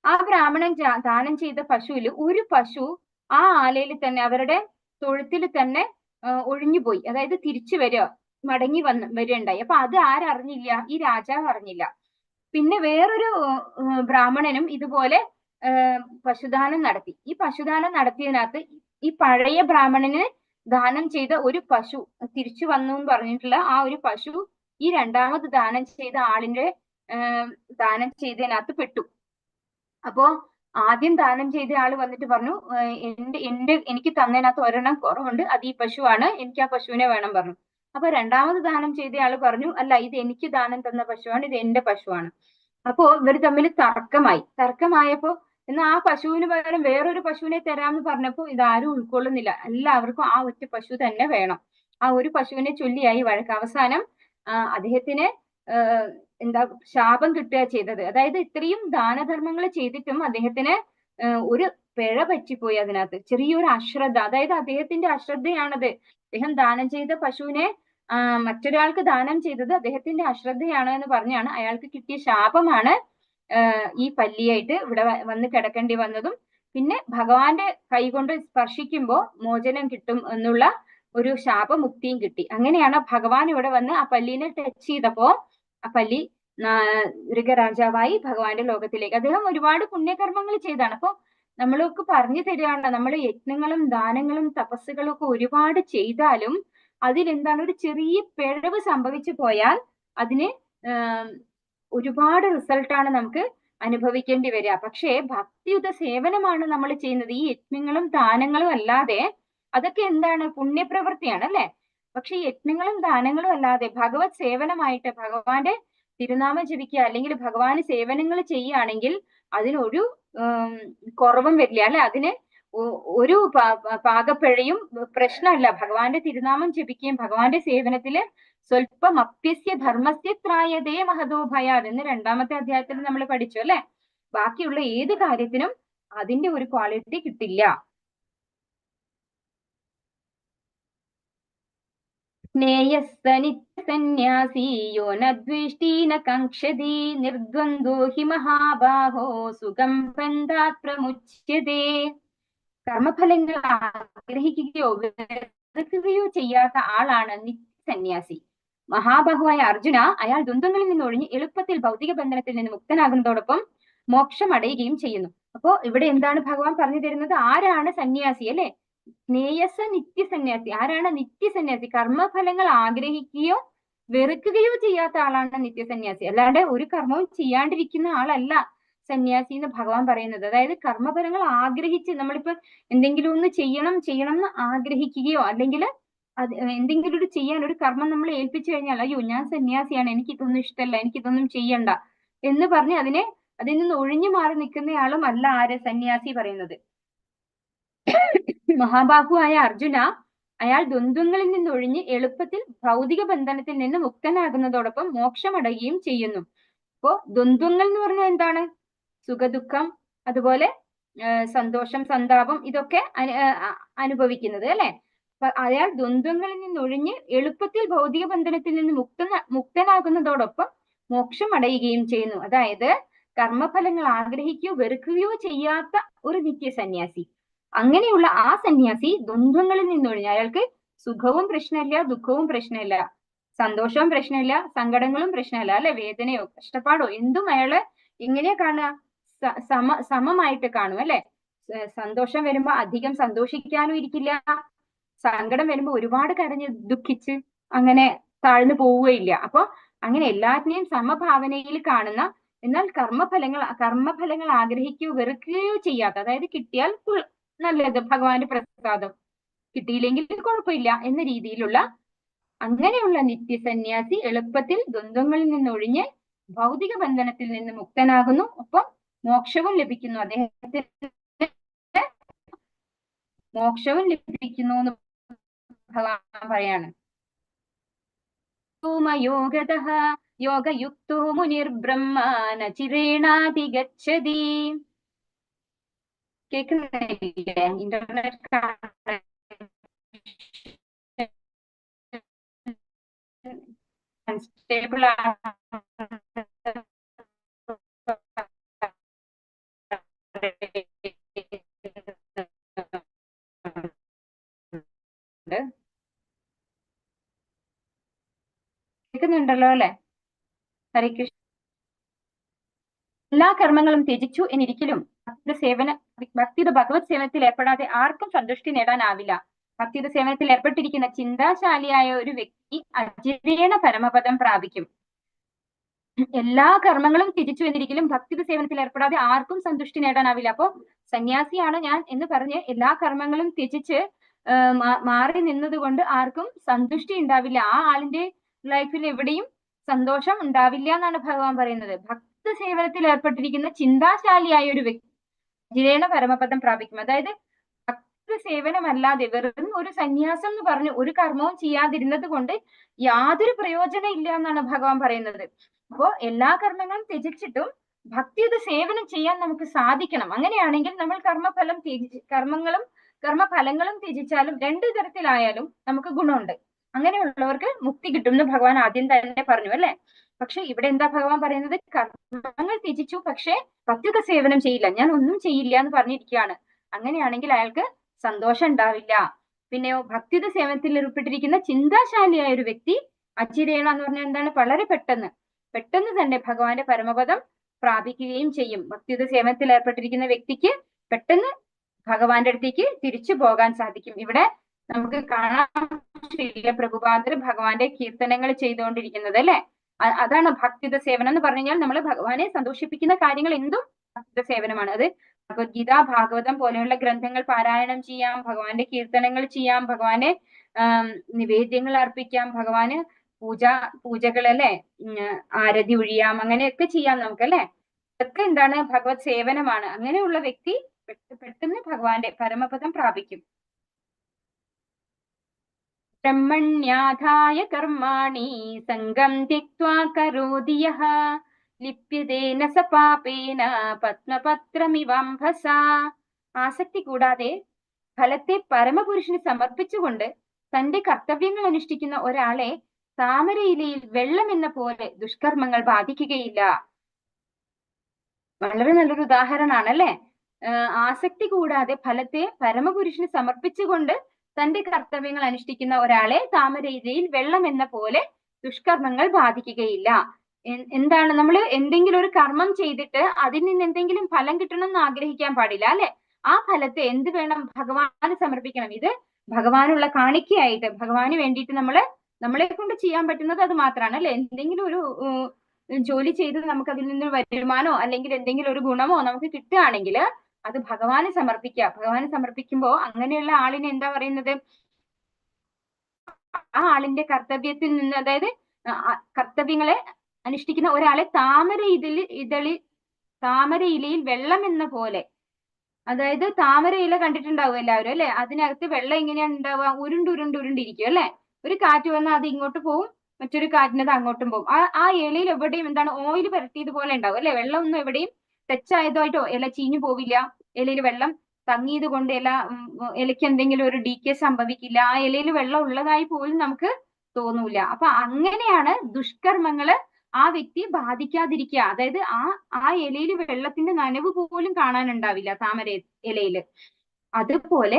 ആ ബ്രാഹ്മണൻ ദാനം ചെയ്ത പശുവിൽ ഒരു പശു ആ ആലയിൽ തന്നെ, അവരുടെ തൊഴുത്തിൽ തന്നെ ഒഴിഞ്ഞുപോയി. അതായത് തിരിച്ചു മടങ്ങി വരികയുണ്ടായി. അപ്പൊ അത് ആരറിഞ്ഞില്ല? ഈ രാജാവ് അറിഞ്ഞില്ല. പിന്നെ വേറൊരു ബ്രാഹ്മണനും ഇതുപോലെ പശുദാനം നടത്തി. ഈ പശുദാനം നടത്തിയതിനകത്ത് ഈ പഴയ ബ്രാഹ്മണന് ദാനം ചെയ്ത ഒരു പശു തിരിച്ചു വന്നു എന്ന് പറഞ്ഞിട്ടുള്ള ആ ഒരു പശു ഈ രണ്ടാമത് ദാനം ചെയ്ത ആളിന്റെ ദാനം ചെയ്തതിനകത്ത് പെട്ടു. അപ്പോ ആദ്യം ദാനം ചെയ്ത ആള് വന്നിട്ട് പറഞ്ഞു, എനിക്ക് തന്നതിനകത്ത് ഒരെണ്ണം കുറവുണ്ട്, അത് ഈ പശുവാണ്, എനിക്ക് ആ പശുവിനെ വേണം പറഞ്ഞു. അപ്പൊ രണ്ടാമത് ദാനം ചെയ്ത ആള് പറഞ്ഞു, അല്ല, ഇത് എനിക്ക് ദാനം തന്ന പശുവാണ്, ഇത് എന്റെ പശുവാണ്. അപ്പോ ഇവർ തമ്മിൽ തർക്കമായപ്പോ എന്നാൽ ആ പശുവിന് പകരം വേറൊരു പശുവിനെ തരാമെന്ന് പറഞ്ഞപ്പോ ഇതാരും ഉൾക്കൊള്ളുന്നില്ല. എല്ലാവർക്കും ആ ഒറ്റ പശു തന്നെ വേണം. ആ ഒരു പശുവിനെ ചൊല്ലിയായി വഴക്ക്. അവസാനം അദ്ദേഹത്തിന് എന്താ ശാപം കിട്ടുക ചെയ്തത്. അതായത് ഇത്രയും ദാനധർമ്മങ്ങൾ ചെയ്തിട്ടും അദ്ദേഹത്തിന് ഒരു പിഴ പറ്റിപ്പോയി അതിനകത്ത്, ചെറിയൊരു അശ്രദ്ധ. അതായത് അദ്ദേഹത്തിന്റെ അശ്രദ്ധയാണത്. അദ്ദേഹം ദാനം ചെയ്ത പശുവിനെ മറ്റൊരാൾക്ക് ദാനം ചെയ്തത് അദ്ദേഹത്തിന്റെ അശ്രദ്ധയാണ് എന്ന് പറഞ്ഞാണ് അയാൾക്ക് കിട്ടിയ ശാപമാണ് ഈ പല്ലിയായിട്ട് ഇവിടെ വന്ന് കിടക്കേണ്ടി വന്നതും. പിന്നെ ഭഗവാന്റെ കൈകൊണ്ട് സ്പർശിക്കുമ്പോൾ മോചനം കിട്ടും എന്നുള്ള ഒരു ശാപമുക്തിയും കിട്ടി. അങ്ങനെയാണ് ഭഗവാൻ ഇവിടെ വന്ന് ആ പല്ലീനെ ടച്ച് ചെയ്തപ്പോ ആ പല്ലി മൃഗരാജാവായി ഭഗവാന്റെ ലോകത്തിലേക്ക്. അദ്ദേഹം ഒരുപാട് പുണ്യകർമ്മങ്ങൾ ചെയ്താണ്. അപ്പൊ നമ്മളൊക്കെ പറഞ്ഞു തരികയാണ്, നമ്മൾ യജ്ഞങ്ങളും ദാനങ്ങളും തപസ്സുകളും ഒക്കെ ഒരുപാട് ചെയ്താലും അതിലെന്താണ്, ഒരു ചെറിയ പിഴവ് സംഭവിച്ചു പോയാൽ അതിന് ഒരുപാട് റിസൾട്ടാണ് നമുക്ക് അനുഭവിക്കേണ്ടി വരിക. പക്ഷേ ഭക്തിയുത സേവനമാണ് നമ്മൾ ചെയ്യുന്നത്. ഈ യജ്ഞങ്ങളും ദാനങ്ങളും അല്ലാതെ, അതൊക്കെ എന്താണ്, പുണ്യപ്രവൃത്തിയാണ് അല്ലെ. പക്ഷെ യജ്ഞങ്ങളും ദാനങ്ങളും അല്ലാതെ ഭഗവത് സേവനമായിട്ട് ഭഗവാന്റെ തിരുനാമം ജപിക്കുക അല്ലെങ്കിൽ ഭഗവാന് സേവനങ്ങൾ ചെയ്യുകയാണെങ്കിൽ അതിനൊരു കുറവും വരില്ല അല്ലെ. അതിന് ഒരു പാകപ്പിഴയും പ്രശ്നമല്ല. ഭഗവാന്റെ തിരുനാമം ജപിക്കുകയും ഭഗവാന്റെ സേവനത്തില് സ്വല്പം അപ്യസ്യ ധർമ്മസ്യ ത്രായതേ മഹതോ ഭയാത് എന്ന് 2ാമത്തെ അധ്യായത്തിൽ നമ്മൾ പഠിച്ചു അല്ലെ. ബാക്കിയുള്ള ഏത് കാര്യത്തിനും അതിന്റെ ഒരു ക്വാളിറ്റി കിട്ടില്ല. സന്യാസി യോ നദ്വേഷ്ടി ന കാംക്ഷതി നിർദ്വന്ദ്വോ ഹി മഹാബാഹോ സുഖം ബന്ധാത് പ്രമുച്യതേ. കർമ്മഫലങ്ങൾ ആഗ്രഹിക്കുകയോ വെറുക്കുകയോ ചെയ്യാത്ത ആളാണ് നിത്യസന്യാസി. മഹാബാഹുവായ അർജുന, അയാൾ ദ്വന്ദ്വങ്ങളിൽ നിന്ന് ഒഴിഞ്ഞ് എളുപ്പത്തിൽ ഭൗതിക ബന്ധനത്തിൽ നിന്ന് മുക്തനാകുന്നതോടൊപ്പം മോക്ഷം അടയുകയും ചെയ്യുന്നു. അപ്പോ ഇവിടെ എന്താണ് ഭഗവാൻ പറഞ്ഞു തരുന്നത്? ആരാണ് സന്യാസി അല്ലെ? സ്നേയസ നിത്യസന്യാസി. ആരാണ് നിത്യസന്യാസി? കർമ്മഫലങ്ങൾ ആഗ്രഹിക്കുകയോ വെറുക്കുകയോ ചെയ്യാത്ത ആളാണ് നിത്യസന്യാസി. അല്ലാണ്ട് ഒരു കർമ്മവും ചെയ്യാണ്ടിരിക്കുന്ന ആളല്ല സന്യാസി എന്ന് ഭഗവാൻ പറയുന്നത്. അതായത് കർമ്മഫലങ്ങൾ ആഗ്രഹിച്ച് നമ്മളിപ്പോ എന്തെങ്കിലും ഒന്ന് ചെയ്യണം എന്ന് ആഗ്രഹിക്കുകയോ അല്ലെങ്കിൽ അത് എന്തെങ്കിലും ഒരു ചെയ്യാൻ ഒരു കർമ്മം നമ്മൾ ഏൽപ്പിച്ചു കഴിഞ്ഞാൽ, അയ്യോ ഞാൻ സന്യാസിയാണ്, എനിക്ക് ഇതൊന്നും ഇഷ്ടമല്ല, എനിക്ക് ഇതൊന്നും ചെയ്യണ്ട എന്ന് പറഞ്ഞ് അതിൽ നിന്ന് ഒഴിഞ്ഞു മാറി നിൽക്കുന്നയാളും അല്ല ആര് സന്യാസി പറയുന്നത്. മഹാബാഹുവായ അർജുന, അയാൾ ദ്വന്ദ്വങ്ങളിൽ നിന്നൊഴിഞ്ഞ് എളുപ്പത്തിൽ ഭൗതിക ബന്ധനത്തിൽ നിന്ന് മുക്തനാകുന്നതോടൊപ്പം മോക്ഷമടയുകയും ചെയ്യുന്നു. അപ്പോ ദ്വന്ദ്വങ്ങൾ എന്ന് പറഞ്ഞാൽ എന്താണ്? സുഖദുഃഖം, അതുപോലെ സന്തോഷം, സന്താപം, ഇതൊക്കെ അനുഭവിക്കുന്നത് അല്ലെ. അപ്പൊ അയാൾ ദ്വന്ദ്വങ്ങളിൽ നിന്നൊഴിഞ്ഞ് എളുപ്പത്തിൽ ഭൗതിക ബന്ധനത്തിൽ നിന്ന് മുക്തനാകുന്നതോടൊപ്പം മോക്ഷം അടയുകയും ചെയ്യുന്നു. അതായത് കർമ്മഫലങ്ങൾ ആഗ്രഹിക്കുകയോ വെറുക്കുകയോ ചെയ്യാത്ത ഒരു നിത്യസന്യാസി. അങ്ങനെയുള്ള ആ സന്യാസി ദ്വന്ദ്വങ്ങളിൽ നിന്നൊഴിഞ്ഞ്, അയാൾക്ക് സുഖവും പ്രശ്നമില്ല, ദുഃഖവും പ്രശ്നമില്ല, സന്തോഷവും പ്രശ്നമില്ല, സങ്കടങ്ങളും പ്രശ്നമില്ല അല്ലെ, വേദനയോ കഷ്ടപ്പാടോ എന്തും അയാള് എങ്ങനെയാ കാണുക? സമമായിട്ട് കാണും അല്ലെ. സന്തോഷം വരുമ്പോ അധികം സന്തോഷിക്കാനും ഇരിക്കില്ല, സങ്കടം വരുമ്പോ ഒരുപാട് കരഞ്ഞ് ദുഃഖിച്ച് അങ്ങനെ താഴ്ന്നു പോവുകയില്ല. അപ്പൊ അങ്ങനെ എല്ലാറ്റിനെയും സമഭാവനയിൽ കാണുന്ന, എന്നാൽ കർമ്മഫലങ്ങൾ ആഗ്രഹിക്കുകയോ വെറുക്കുകയോ ചെയ്യാത്ത, അതായത് കിട്ടിയാൽ നല്ലത്, ഭഗവാന്റെ പ്രസാദം, കിട്ടിയില്ലെങ്കിൽ കുഴപ്പമില്ല എന്ന രീതിയിലുള്ള അങ്ങനെയുള്ള നിത്യസന്യാസി എളുപ്പത്തിൽ ദ്വന്ദ്വങ്ങളിൽ നിന്നൊഴിഞ്ഞ് ഭൗതിക ബന്ധനത്തിൽ നിന്ന് മുക്തനാകുന്നു, ഒപ്പം മോക്ഷവും ലഭിക്കുന്നു. അദ്ദേഹത്തിന് മോക്ഷവും ലഭിക്കുന്നു എന്ന് ഭഗവാൻ പറയാണ്. യോഗയുക്തോ മുനിർബ്രഹ്മ ചിരേണാധിഗച്ഛതി. കേൾക്കുന്നില്ലേ? ഇന്റർനെറ്റ് അൺസ്റ്റേബിൾ കേൾക്കുന്നുണ്ടല്ലോ അല്ലെ? ഹരേ കൃഷ്ണ. എല്ലാ കർമ്മങ്ങളും ത്യജിച്ചു എന്നിരിക്കലും ഭക്തിയുടെ ഭഗവത് സേവനത്തിൽ ഏർപ്പെടാതെ ആർക്കും സന്തുഷ്ടി നേടാനാവില്ല. ഭക്തിയുടെ സേവനത്തിൽ ഏർപ്പെട്ടിരിക്കുന്ന ചിന്താശാലിയായ ഒരു വ്യക്തി അജിരേണ പരമപദം പ്രാപിക്കും. എല്ലാ കർമ്മങ്ങളും ത്യജിച്ചു എന്നിരിക്കലും ഭക്തിയുടെ സേവനത്തിൽ ഏർപ്പെടാതെ ആർക്കും സന്തുഷ്ടി നേടാനാവില്ല. അപ്പോ സന്യാസിയാണ് ഞാൻ എന്ന് പറഞ്ഞ് എല്ലാ കർമ്മങ്ങളും ത്യജിച്ച് മാറി നിന്നത് കൊണ്ട് ആർക്കും സന്തുഷ്ടി ഉണ്ടാവില്ല. ആ ആളിന്റെ ലൈഫിൽ എവിടെയും സന്തോഷം ഉണ്ടാവില്ല എന്നാണ് ഭഗവാൻ പറയുന്നത്. ഭക്തി സേവനത്തിൽ ഏർപ്പെട്ടിരിക്കുന്ന ചിന്താശാലിയായ ഒരു വ്യക്തി ജിരേണ പരമപദം പ്രാപിക്കും. അതായത് ഭക്തി സേവനമല്ലാതെ വെറും ഒരു സന്യാസം എന്ന് പറഞ്ഞ് ഒരു കർമ്മവും ചെയ്യാതിരുന്നത് കൊണ്ട് യാതൊരു പ്രയോജനം ഇല്ല എന്നാണ് ഭഗവാൻ പറയുന്നത്. അപ്പോ എല്ലാ കർമ്മങ്ങളും ത്യജിച്ചിട്ടും ഭക്തിയുടെ സേവനം ചെയ്യാൻ നമുക്ക് സാധിക്കണം. അങ്ങനെയാണെങ്കിൽ നമ്മൾ കർമ്മഫലങ്ങളും ത്യജിച്ചാലും രണ്ടു തരത്തിലായാലും നമുക്ക് ഗുണമുണ്ട്. അങ്ങനെയുള്ളവർക്ക് മുക്തി കിട്ടും എന്ന് ഭഗവാൻ ആദ്യം തന്നെ പറഞ്ഞു അല്ലെ. പക്ഷെ ഇവിടെ എന്താ ഭഗവാൻ പറയുന്നത്? കർമ്മങ്ങൾ ത്യജിച്ചു, പക്ഷെ ഭക്തിയുടെ സേവനം ചെയ്യില്ല, ഞാൻ ഒന്നും ചെയ്യില്ല എന്ന് പറഞ്ഞിരിക്കുകയാണ്. അങ്ങനെയാണെങ്കിൽ അയാൾക്ക് സന്തോഷം ഉണ്ടാവില്ല. പിന്നെയോ ഭക്തിയുടെ സേവനത്തിൽ ഏർപ്പെട്ടിരിക്കുന്ന ചിന്താശാലിയായ ഒരു വ്യക്തി അചിരേണ എന്ന് പറഞ്ഞാൽ എന്താണ്? വളരെ പെട്ടെന്ന് തന്നെ ഭഗവാന്റെ പരമപദം പ്രാപിക്കുകയും ചെയ്യും. ഭക്തിയുടെ സേവനത്തിൽ ഏർപ്പെട്ടിരിക്കുന്ന വ്യക്തിക്ക് പെട്ടെന്ന് ഭഗവാന്റെ അടുത്തേക്ക് തിരിച്ചു പോകാൻ സാധിക്കും. ഇവിടെ നമുക്ക് കാണാം ശ്രീല പ്രഭുപാദർ ഭഗവാന്റെ കീർത്തനങ്ങൾ ചെയ്തുകൊണ്ടിരിക്കുന്നത് അല്ലെ. അതാണ് ഭക്തിയുടെ സേവനം എന്ന് പറഞ്ഞു കഴിഞ്ഞാൽ നമ്മൾ ഭഗവാനെ സന്തോഷിപ്പിക്കുന്ന കാര്യങ്ങൾ എന്തും ഭക്തിയുടെ സേവനമാണ്. അത് ഭഗവത്ഗീത, ഭാഗവതം പോലെയുള്ള ഗ്രന്ഥങ്ങൾ പാരായണം ചെയ്യാം, ഭഗവാന്റെ കീർത്തനങ്ങൾ ചെയ്യാം, ഭഗവാനെ നിവേദ്യങ്ങൾ അർപ്പിക്കാം, ഭഗവാന് പൂജകൾ അല്ലെ, ആരതി ഒഴിയാം, അങ്ങനെയൊക്കെ ചെയ്യാം നമുക്ക് അല്ലെ. ഇതൊക്കെ എന്താണ്? ഭഗവത് സേവനമാണ്. അങ്ങനെയുള്ള വ്യക്തി പെട്ടെന്ന് ഭഗവാന്റെ പരമപദം പ്രാപിക്കും. ബ്രഹ്മണ്യാധായ കർമാണി സംഗം ത്യക്ത്വാ കരോതി യഃ ലിപ്യതേന സ പാപേന പത്മപത്രമിവാംഭസാ. ആസക്തി കൂടാതെ ഫലത്തെ പരമപുരുഷന് സമർപ്പിച്ചുകൊണ്ട് തന്റെ കർത്തവ്യങ്ങൾ അനുഷ്ഠിക്കുന്ന ഒരാളെ താമരയിലയിൽ വെള്ളം എന്ന പോലെ ദുഷ്കർമ്മങ്ങൾ ബാധിക്കുകയില്ല. വളരെ നല്ലൊരു ഉദാഹരണമാണ് അല്ലെ. ആസക്തി കൂടാതെ ഫലത്തെ പരമപുരുഷന് സമർപ്പിച്ചുകൊണ്ട് തന്റെ കർത്തവ്യങ്ങൾ അനുഷ്ഠിക്കുന്ന ഒരാളെ താമരയിലയിൽ വെള്ളം എന്ന പോലെ ദുഷ്കർമ്മങ്ങൾ ബാധിക്കുകയില്ല. എന്താണ്? നമ്മൾ എന്തെങ്കിലും ഒരു കർമ്മം ചെയ്തിട്ട് അതിൽ നിന്ന് എന്തെങ്കിലും ഫലം കിട്ടണം എന്ന് ആഗ്രഹിക്കാൻ പാടില്ല അല്ലെ. ആ ഫലത്തെ എന്ത് വേണം? ഭഗവാന് സമർപ്പിക്കണം. ഇത് ഭഗവാനുള്ള കാണിക്കയായിട്ട് ഭഗവാന് വേണ്ടിയിട്ട് നമ്മളെ കൊണ്ട് ചെയ്യാൻ പറ്റുന്നത് അത് മാത്രമാണ് അല്ലെ. എന്തെങ്കിലും ഒരു ജോലി ചെയ്ത് നമുക്ക് അതിൽ നിന്ന് വരുമാനോ അല്ലെങ്കിൽ എന്തെങ്കിലും ഒരു ഗുണമോ നമുക്ക് കിട്ടുകയാണെങ്കിൽ അത് ഭഗവാന് സമർപ്പിക്കുക. ഭഗവാന് സമർപ്പിക്കുമ്പോൾ അങ്ങനെയുള്ള ആളിനെ എന്താ പറയുന്നത്? ആ ആളിന്റെ കർത്തവ്യത്തിൽ നിന്ന്, അതായത് കർത്തവ്യങ്ങളെ അനുഷ്ഠിക്കുന്ന ഒരാളെ താമര ഇലയിൽ വെള്ളം എന്ന പോലെ, അതായത് താമര ഇല കണ്ടിട്ടുണ്ടാവും എല്ലാവരും അല്ലെ, അതിനകത്ത് വെള്ളം എങ്ങനെയാണ് ഉണ്ടാവുക, ഉരുണ്ടിരിക്കും അല്ലെ. ഒരു കാറ്റ് വന്നാൽ അത് ഇങ്ങോട്ട് പോവും, മറ്റൊരു കാറ്റിനത് അങ്ങോട്ടും പോകും. ആ ഇലയിൽ എവിടെയും എന്താണ് ഓയിൽ പരത്തിയതുപോലെ ഉണ്ടാവും അല്ലെ. വെള്ളം ഒന്നും എവിടെയും ടച്ച് ആയതായിട്ടോ ഇല ചീഞ്ഞു പോവില്ല, ഇലയിൽ വെള്ളം തങ്ങിയത് കൊണ്ട് ഇലയ്ക്ക് എന്തെങ്കിലും ഒരു ഡീക്കേ സംഭവിക്കില്ല, ആ ഇലയിൽ വെള്ളം ഉള്ളതായി പോലും നമുക്ക് തോന്നൂല. അപ്പൊ അങ്ങനെയാണ് ദുഷ്കർമ്മങ്ങള് ആ വ്യക്തിയെ ബാധിക്കാതിരിക്കുക. അതായത് ആ ഇലയിൽ വെള്ളത്തിന്റെ നനവ് പോലും കാണാനുണ്ടാവില്ല താമര ഇലയില്. അതുപോലെ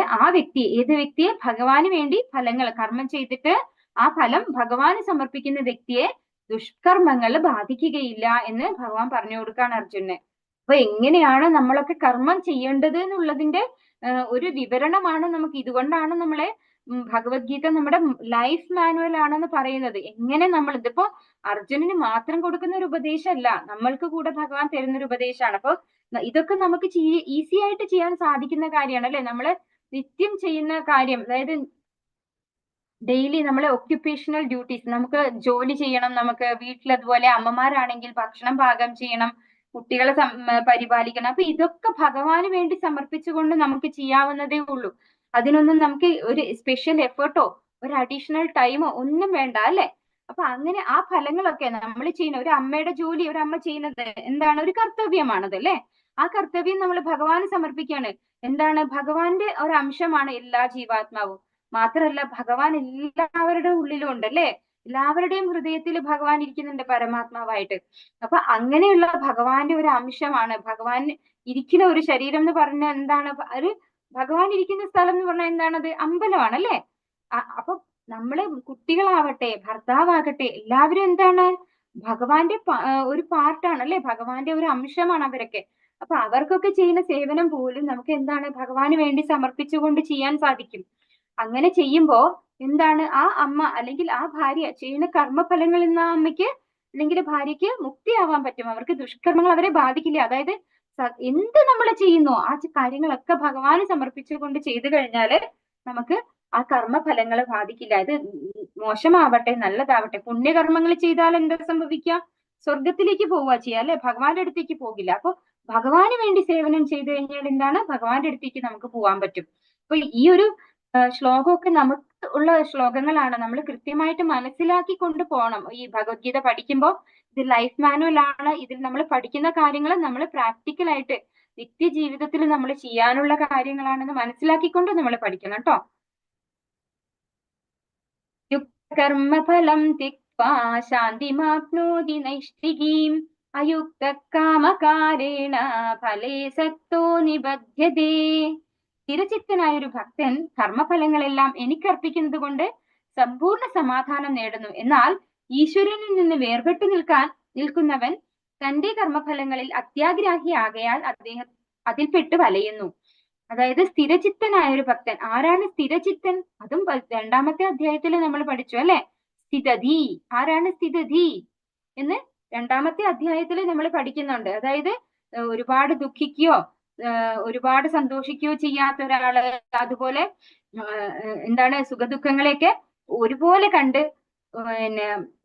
ഏത് വ്യക്തിയെ ഭഗവാന് വേണ്ടി കർമ്മം ചെയ്തിട്ട് ആ ഫലം ഭഗവാന് സമർപ്പിക്കുന്ന വ്യക്തിയെ ദുഷ്കർമ്മങ്ങൾ ബാധിക്കുകയില്ല എന്ന് ഭഗവാൻ പറഞ്ഞു കൊടുക്കാണ് അർജുനന്. അപ്പൊ എങ്ങനെയാണ് നമ്മളൊക്കെ കർമ്മം ചെയ്യേണ്ടത് എന്നുള്ളതിന്റെ ഒരു വിവരണമാണ് നമുക്ക്. ഇതുകൊണ്ടാണ് നമ്മളെ ഭഗവത്ഗീത നമ്മുടെ ലൈഫ് മാനുവൽ ആണെന്ന് പറയുന്നത്. എങ്ങനെ നമ്മൾ, ഇതിപ്പോ അർജുനന് മാത്രം കൊടുക്കുന്ന ഒരു ഉപദേശമല്ല, നമ്മൾക്ക് കൂടെ ഭഗവാൻ തരുന്ന ഒരു ഉപദേശമാണ്. അപ്പൊ ഇതൊക്കെ നമുക്ക് ഈസി ആയിട്ട് ചെയ്യാൻ സാധിക്കുന്ന കാര്യമാണ് അല്ലെ. നമ്മള് നിത്യം ചെയ്യുന്ന കാര്യം, അതായത് ഡെയിലി നമ്മളെ ഒക്യുപ്പേഷണൽ ഡ്യൂട്ടീസ്, നമുക്ക് ജോലി ചെയ്യണം, നമുക്ക് വീട്ടിൽ അതുപോലെ അമ്മമാരാണെങ്കിൽ ഭക്ഷണം പാകം ചെയ്യണം, കുട്ടികളെ പരിപാലിക്കണം. അപ്പൊ ഇതൊക്കെ ഭഗവാന് വേണ്ടി സമർപ്പിച്ചുകൊണ്ട് നമുക്ക് ചെയ്യാവുന്നതേ ഉള്ളൂ. അതിനൊന്നും നമുക്ക് ഒരു സ്പെഷ്യൽ എഫേർട്ടോ ഒരു അഡീഷണൽ ടൈമോ ഒന്നും വേണ്ട അല്ലെ. അപ്പൊ അങ്ങനെ ആ ഫലങ്ങളൊക്കെ നമ്മൾ ചെയ്യുന്ന, ഒരു അമ്മയുടെ ജോലി ഒരു അമ്മ ചെയ്യുന്നത് എന്താണ്, ഒരു കർത്തവ്യമാണത് അല്ലെ. ആ കർത്തവ്യം നമ്മൾ ഭഗവാന് സമർപ്പിക്കുകയാണ്. എന്താണ്, ഭഗവാന്റെ ഒരു അംശമാണ് എല്ലാ ജീവാത്മാവും. മാത്രമല്ല ഭഗവാൻ എല്ലാവരുടെ ഉള്ളിലും ഉണ്ട് അല്ലെ, എല്ലാവരുടെയും ഹൃദയത്തിൽ ഭഗവാൻ ഇരിക്കുന്നുണ്ട് പരമാത്മാവായിട്ട്. അപ്പൊ അങ്ങനെയുള്ള ഭഗവാന്റെ ഒരു അംശമാണ്. ഭഗവാൻ ഇരിക്കുന്ന ഒരു ശരീരം എന്ന് പറഞ്ഞാൽ എന്താണ്, ഒരു ഭഗവാൻ ഇരിക്കുന്ന സ്ഥലം എന്ന് പറഞ്ഞാൽ എന്താണത്, അമ്പലമാണ് അല്ലെ. അപ്പൊ നമ്മള് കുട്ടികളാവട്ടെ ഭർത്താവാകട്ടെ എല്ലാവരും എന്താണ്, ഭഗവാന്റെ ഒരു പാർട്ടാണ് അല്ലെ, ഭഗവാന്റെ ഒരു അംശമാണ് അവരൊക്കെ. അപ്പൊ അവർക്കൊക്കെ ചെയ്യുന്ന സേവനം പോലും നമുക്ക് എന്താണ്, ഭഗവാന് വേണ്ടി സമർപ്പിച്ചുകൊണ്ട് ചെയ്യാൻ സാധിക്കും. അങ്ങനെ ചെയ്യുമ്പോ എന്താണ്, ആ അമ്മ അല്ലെങ്കിൽ ആ ഭാര്യ ചെയ്യുന്ന കർമ്മഫലങ്ങളിൽ നിന്ന് ആ അമ്മയ്ക്ക് അല്ലെങ്കിൽ ഭാര്യയ്ക്ക് മുക്തിയാവാൻ പറ്റും. അവർക്ക് ദുഷ്കർമ്മങ്ങൾ അവരെ ബാധിക്കില്ല. അതായത് എന്ത് നമ്മൾ ചെയ്യുന്നോ ആ കാര്യങ്ങളൊക്കെ ഭഗവാന് സമർപ്പിച്ചുകൊണ്ട് ചെയ്തു കഴിഞ്ഞാല് നമുക്ക് ആ കർമ്മഫലങ്ങൾ ബാധിക്കില്ല. ഇത് മോശമാവട്ടെ നല്ലതാവട്ടെ, പുണ്യകർമ്മങ്ങൾ ചെയ്താൽ എന്താ സംഭവിക്കുക, സ്വർഗത്തിലേക്ക് പോവുക ചെയ്യുക അല്ലെ, ഭഗവാന്റെ അടുത്തേക്ക് പോകില്ല. അപ്പൊ ഭഗവാന് വേണ്ടി സേവനം ചെയ്തു കഴിഞ്ഞാൽ എന്താണ്, ഭഗവാന്റെ അടുത്തേക്ക് നമുക്ക് പോകാൻ പറ്റും. അപ്പൊ ഈ ഒരു ശ്ലോകമൊക്കെ നമുക്ക് ഉള്ള ശ്ലോകങ്ങളാണ്, നമ്മൾ കൃത്യമായിട്ട് മനസ്സിലാക്കി കൊണ്ടുപോകണം. ഈ ഭഗവത്ഗീത പഠിക്കുമ്പോൾ ഇത് ലൈഫ് മാനുവൽ ആണ്. ഇതിൽ നമ്മൾ പഠിക്കുന്ന കാര്യങ്ങൾ നമ്മൾ പ്രാക്ടിക്കലായിട്ട് നിത്യജീവിതത്തിൽ നമ്മൾ ചെയ്യാനുള്ള കാര്യങ്ങളാണെന്ന് മനസ്സിലാക്കിക്കൊണ്ട് നമ്മൾ പഠിക്കണം കേട്ടോ. കർമ്മഫലം തിക്വാ ശാന്തിമാപ്നോതി നൈഷ്ഠികീം അയുക്ത കാമകാരേണ ഫലേ സക്തോ നിബധ്യതേ. സ്ഥിരചിത്തനായ ഒരു ഭക്തൻ കർമ്മഫലങ്ങളെല്ലാം എനിക്കർപ്പിക്കുന്നത് കൊണ്ട് സമ്പൂർണ്ണ സമാധാനം നേടുന്നു. എന്നാൽ ഈശ്വരനിൽ നിന്ന് വേർപെട്ടു നിൽക്കുന്നവൻ തന്റെ കർമ്മഫലങ്ങളിൽ അത്യാഗ്രാഹിയാകയാൽ അദ്ദേഹം അതിൽപ്പെട്ട് വലയുന്നു. അതായത് സ്ഥിരചിത്തനായ ഒരു ഭക്തൻ, ആരാണ് സ്ഥിരചിത്തൻ, അതും 2ാമത്തെ അധ്യായത്തിൽ നമ്മൾ പഠിച്ചു അല്ലെ. സ്ഥിതധി, ആരാണ് സ്ഥിതധി എന്ന് 2ാമത്തെ അധ്യായത്തിൽ നമ്മൾ പഠിക്കുന്നുണ്ട്. അതായത് ഒരുപാട് ദുഃഖിക്കുകയോ ഒരുപാട് സന്തോഷിക്കുകയോ ചെയ്യാത്ത ഒരാള്, അതുപോലെ എന്താണ് സുഖദുഃഖങ്ങളെയൊക്കെ ഒരുപോലെ കണ്ട്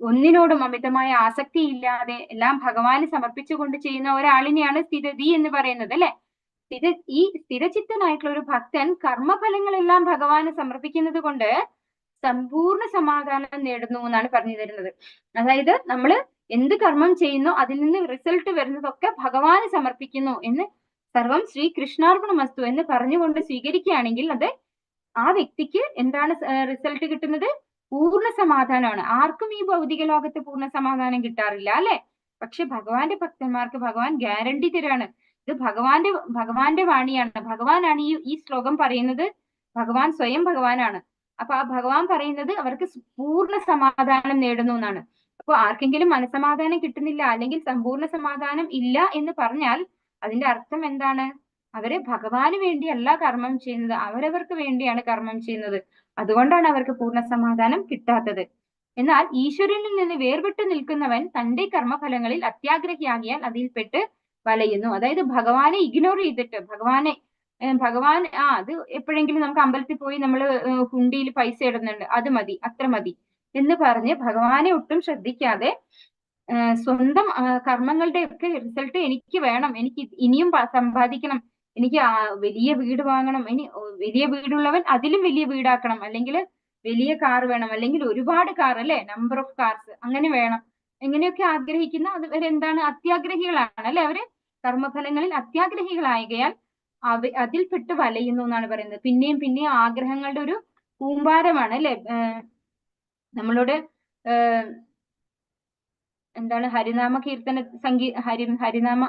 ഒന്നിനോടും അമിതമായ ആസക്തി ഇല്ലാതെ എല്ലാം ഭഗവാന് സമർപ്പിച്ചുകൊണ്ട് ചെയ്യുന്ന ഒരാളിനെയാണ് സ്ഥിതധി എന്ന് പറയുന്നത് അല്ലെ. ഈ സ്ഥിരചിത്തനായിട്ടുള്ള ഒരു ഭക്തൻ കർമ്മഫലങ്ങളെല്ലാം ഭഗവാന് സമർപ്പിക്കുന്നത് കൊണ്ട് സമ്പൂർണ്ണ സമാധാനം നേടുന്നു എന്നാണ് പറഞ്ഞു തരുന്നത്. അതായത് നമ്മൾ എന്ത് കർമ്മം ചെയ്യുന്നു അതിൽ നിന്ന് റിസൾട്ട് വരുന്നതൊക്കെ ഭഗവാന് സമർപ്പിക്കുന്നു എന്ന്, സർവം ശ്രീ കൃഷ്ണാർപ്പണമസ്തു എന്ന് പറഞ്ഞുകൊണ്ട് സ്വീകരിക്കുകയാണെങ്കിൽ അത് ആ വ്യക്തിക്ക് എന്താണ് റിസൾട്ട് കിട്ടുന്നത്, പൂർണ്ണ സമാധാനമാണ്. ആർക്കും ഈ ഭൗതിക ലോകത്ത് പൂർണ്ണ സമാധാനം കിട്ടാറില്ല അല്ലെ. പക്ഷെ ഭഗവാന്റെ ഭക്തന്മാർക്ക് ഭഗവാൻ ഗ്യാരണ്ടി തരാണ്. ഇത് ഭഗവാന്റെ വാണിയാണ്. ഭഗവാനാണ് ഈ ശ്ലോകം പറയുന്നത്. ഭഗവാൻ സ്വയം ഭഗവാനാണ്. അപ്പൊ ആ ഭഗവാൻ പറയുന്നത് അവർക്ക് പൂർണ്ണ സമാധാനം നേടുന്നു എന്നാണ്. അപ്പൊ ആർക്കെങ്കിലും മനസമാധാനം കിട്ടുന്നില്ല അല്ലെങ്കിൽ സമ്പൂർണ്ണ സമാധാനം ഇല്ല എന്ന് പറഞ്ഞാൽ അതിന്റെ അർത്ഥം എന്താണ്, അവര് ഭഗവാന് വേണ്ടിയല്ല കർമ്മം ചെയ്യുന്നത്, അവരവർക്ക് വേണ്ടിയാണ് കർമ്മം ചെയ്യുന്നത്. അതുകൊണ്ടാണ് അവർക്ക് പൂർണ്ണ സമാധാനം കിട്ടാത്തത്. എന്നാൽ ഈശ്വരനിൽ നിന്ന് വേർപെട്ടു നിൽക്കുന്നവൻ തന്റെ കർമ്മഫലങ്ങളിൽ അത്യാഗ്രഹിയാകിയാൽ അതിൽപ്പെട്ട് വലയുന്നു. അതായത് ഭഗവാനെ ഇഗ്നോർ ചെയ്തിട്ട്, ഭഗവാനെ ഭഗവാൻ അത് എപ്പോഴെങ്കിലും നമുക്ക് അമ്പലത്തിൽ പോയി നമ്മൾ ഹുണ്ടിയിൽ പൈസ ഇടുന്നുണ്ട്, അത് മതി, അത്ര മതി എന്ന് പറഞ്ഞ് ഭഗവാനെ ഒട്ടും ശ്രദ്ധിക്കാതെ സ്വന്തം കർമ്മങ്ങളുടെ ഒക്കെ റിസൾട്ട് എനിക്ക് വേണം, എനിക്ക് ഇനിയും സമ്പാദിക്കണം, എനിക്ക് വലിയ വീട് വാങ്ങണം, ഇനി വലിയ വീടുള്ളവൻ അതിലും വലിയ വീടാക്കണം, അല്ലെങ്കിൽ വലിയ കാർ വേണം, അല്ലെങ്കിൽ ഒരുപാട് കാർ അല്ലെ, നമ്പർ ഓഫ് കാർസ് അങ്ങനെ വേണം, എങ്ങനെയൊക്കെ ആഗ്രഹിക്കുന്ന അവരെന്താണ് അത്യാഗ്രഹികളാണ് അല്ലെ, അവര് കർമ്മഫലങ്ങളിൽ അത്യാഗ്രഹികളായകയാൽ അതിൽപ്പെട്ട് വലയുന്നു എന്നാണ് പറയുന്നത്. പിന്നെയും പിന്നെയും ആഗ്രഹങ്ങളുടെ ഒരു കൂമ്പാരമാണ് അല്ലെ. നമ്മളോട് എന്താണ് ഹരിനാമ കീർത്തന ഹരിനാമ